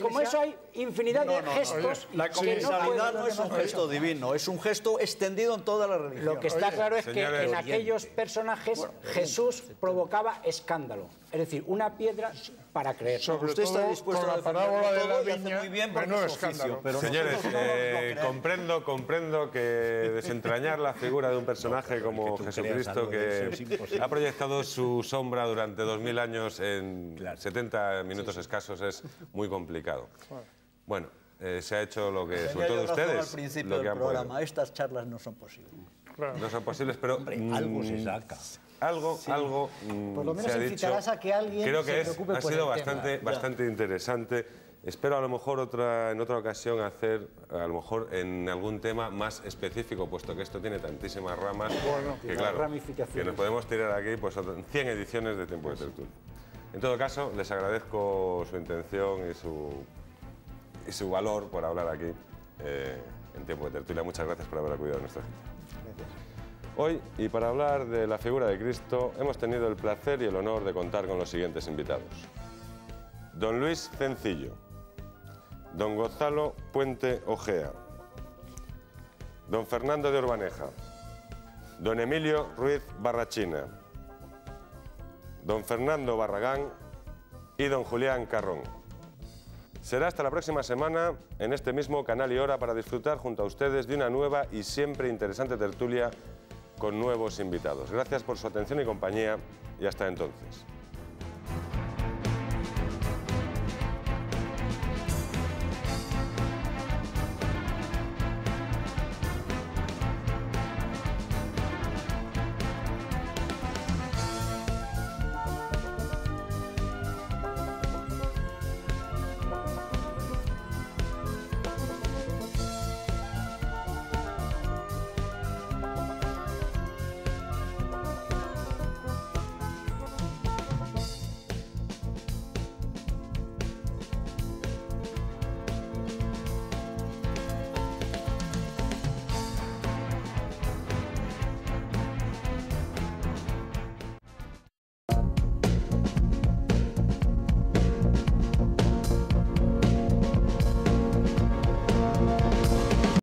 como eso hay infinidad de gestos. La comensalidad no es un gesto divino, es un gesto extendido en toda la religión. Lo que está claro es que en aquellos personajes Jesús provocaba escándalo. Es decir, una piedra para creer. Sobre Usted está todo dispuesto con a la parábola de la viña, muy bien menudo escándalo. pero señores, comprendo que desentrañar la figura de un personaje como Jesucristo, que ha proyectado su sombra durante 2000 años en 70 minutos escasos, es muy complicado. Bueno, se ha hecho lo que, sobre todo ustedes, al principio lo que del han programa, podido. estas charlas no son posibles. No son posibles, pero algo se saca. Algo Por lo menos se ha incitarás dicho. a que alguien Creo se que preocupe ha por sido el tema. bastante interesante. Espero a lo mejor en otra ocasión hacer, a lo mejor en algún tema más específico, puesto que esto tiene tantísimas ramas, que claro, que nos podemos tirar aquí pues 100 ediciones de Tiempo de Tertulia. En todo caso, les agradezco su intención y su valor por hablar aquí en Tiempo de Tertulia. Muchas gracias por haber acudido a nuestra cita. Hoy, y para hablar de la figura de Cristo, hemos tenido el placer y el honor de contar con los siguientes invitados. Don Luis Cencillo, don Gonzalo Puente Ojea, don Fernando de Urbaneja, don Emilio Ruiz Barrachina, don Fernando Barragán y don Julián Carrón. Será hasta la próxima semana en este mismo canal y hora para disfrutar junto a ustedes de una nueva y siempre interesante tertulia con nuevos invitados. Gracias por su atención y compañía y hasta entonces.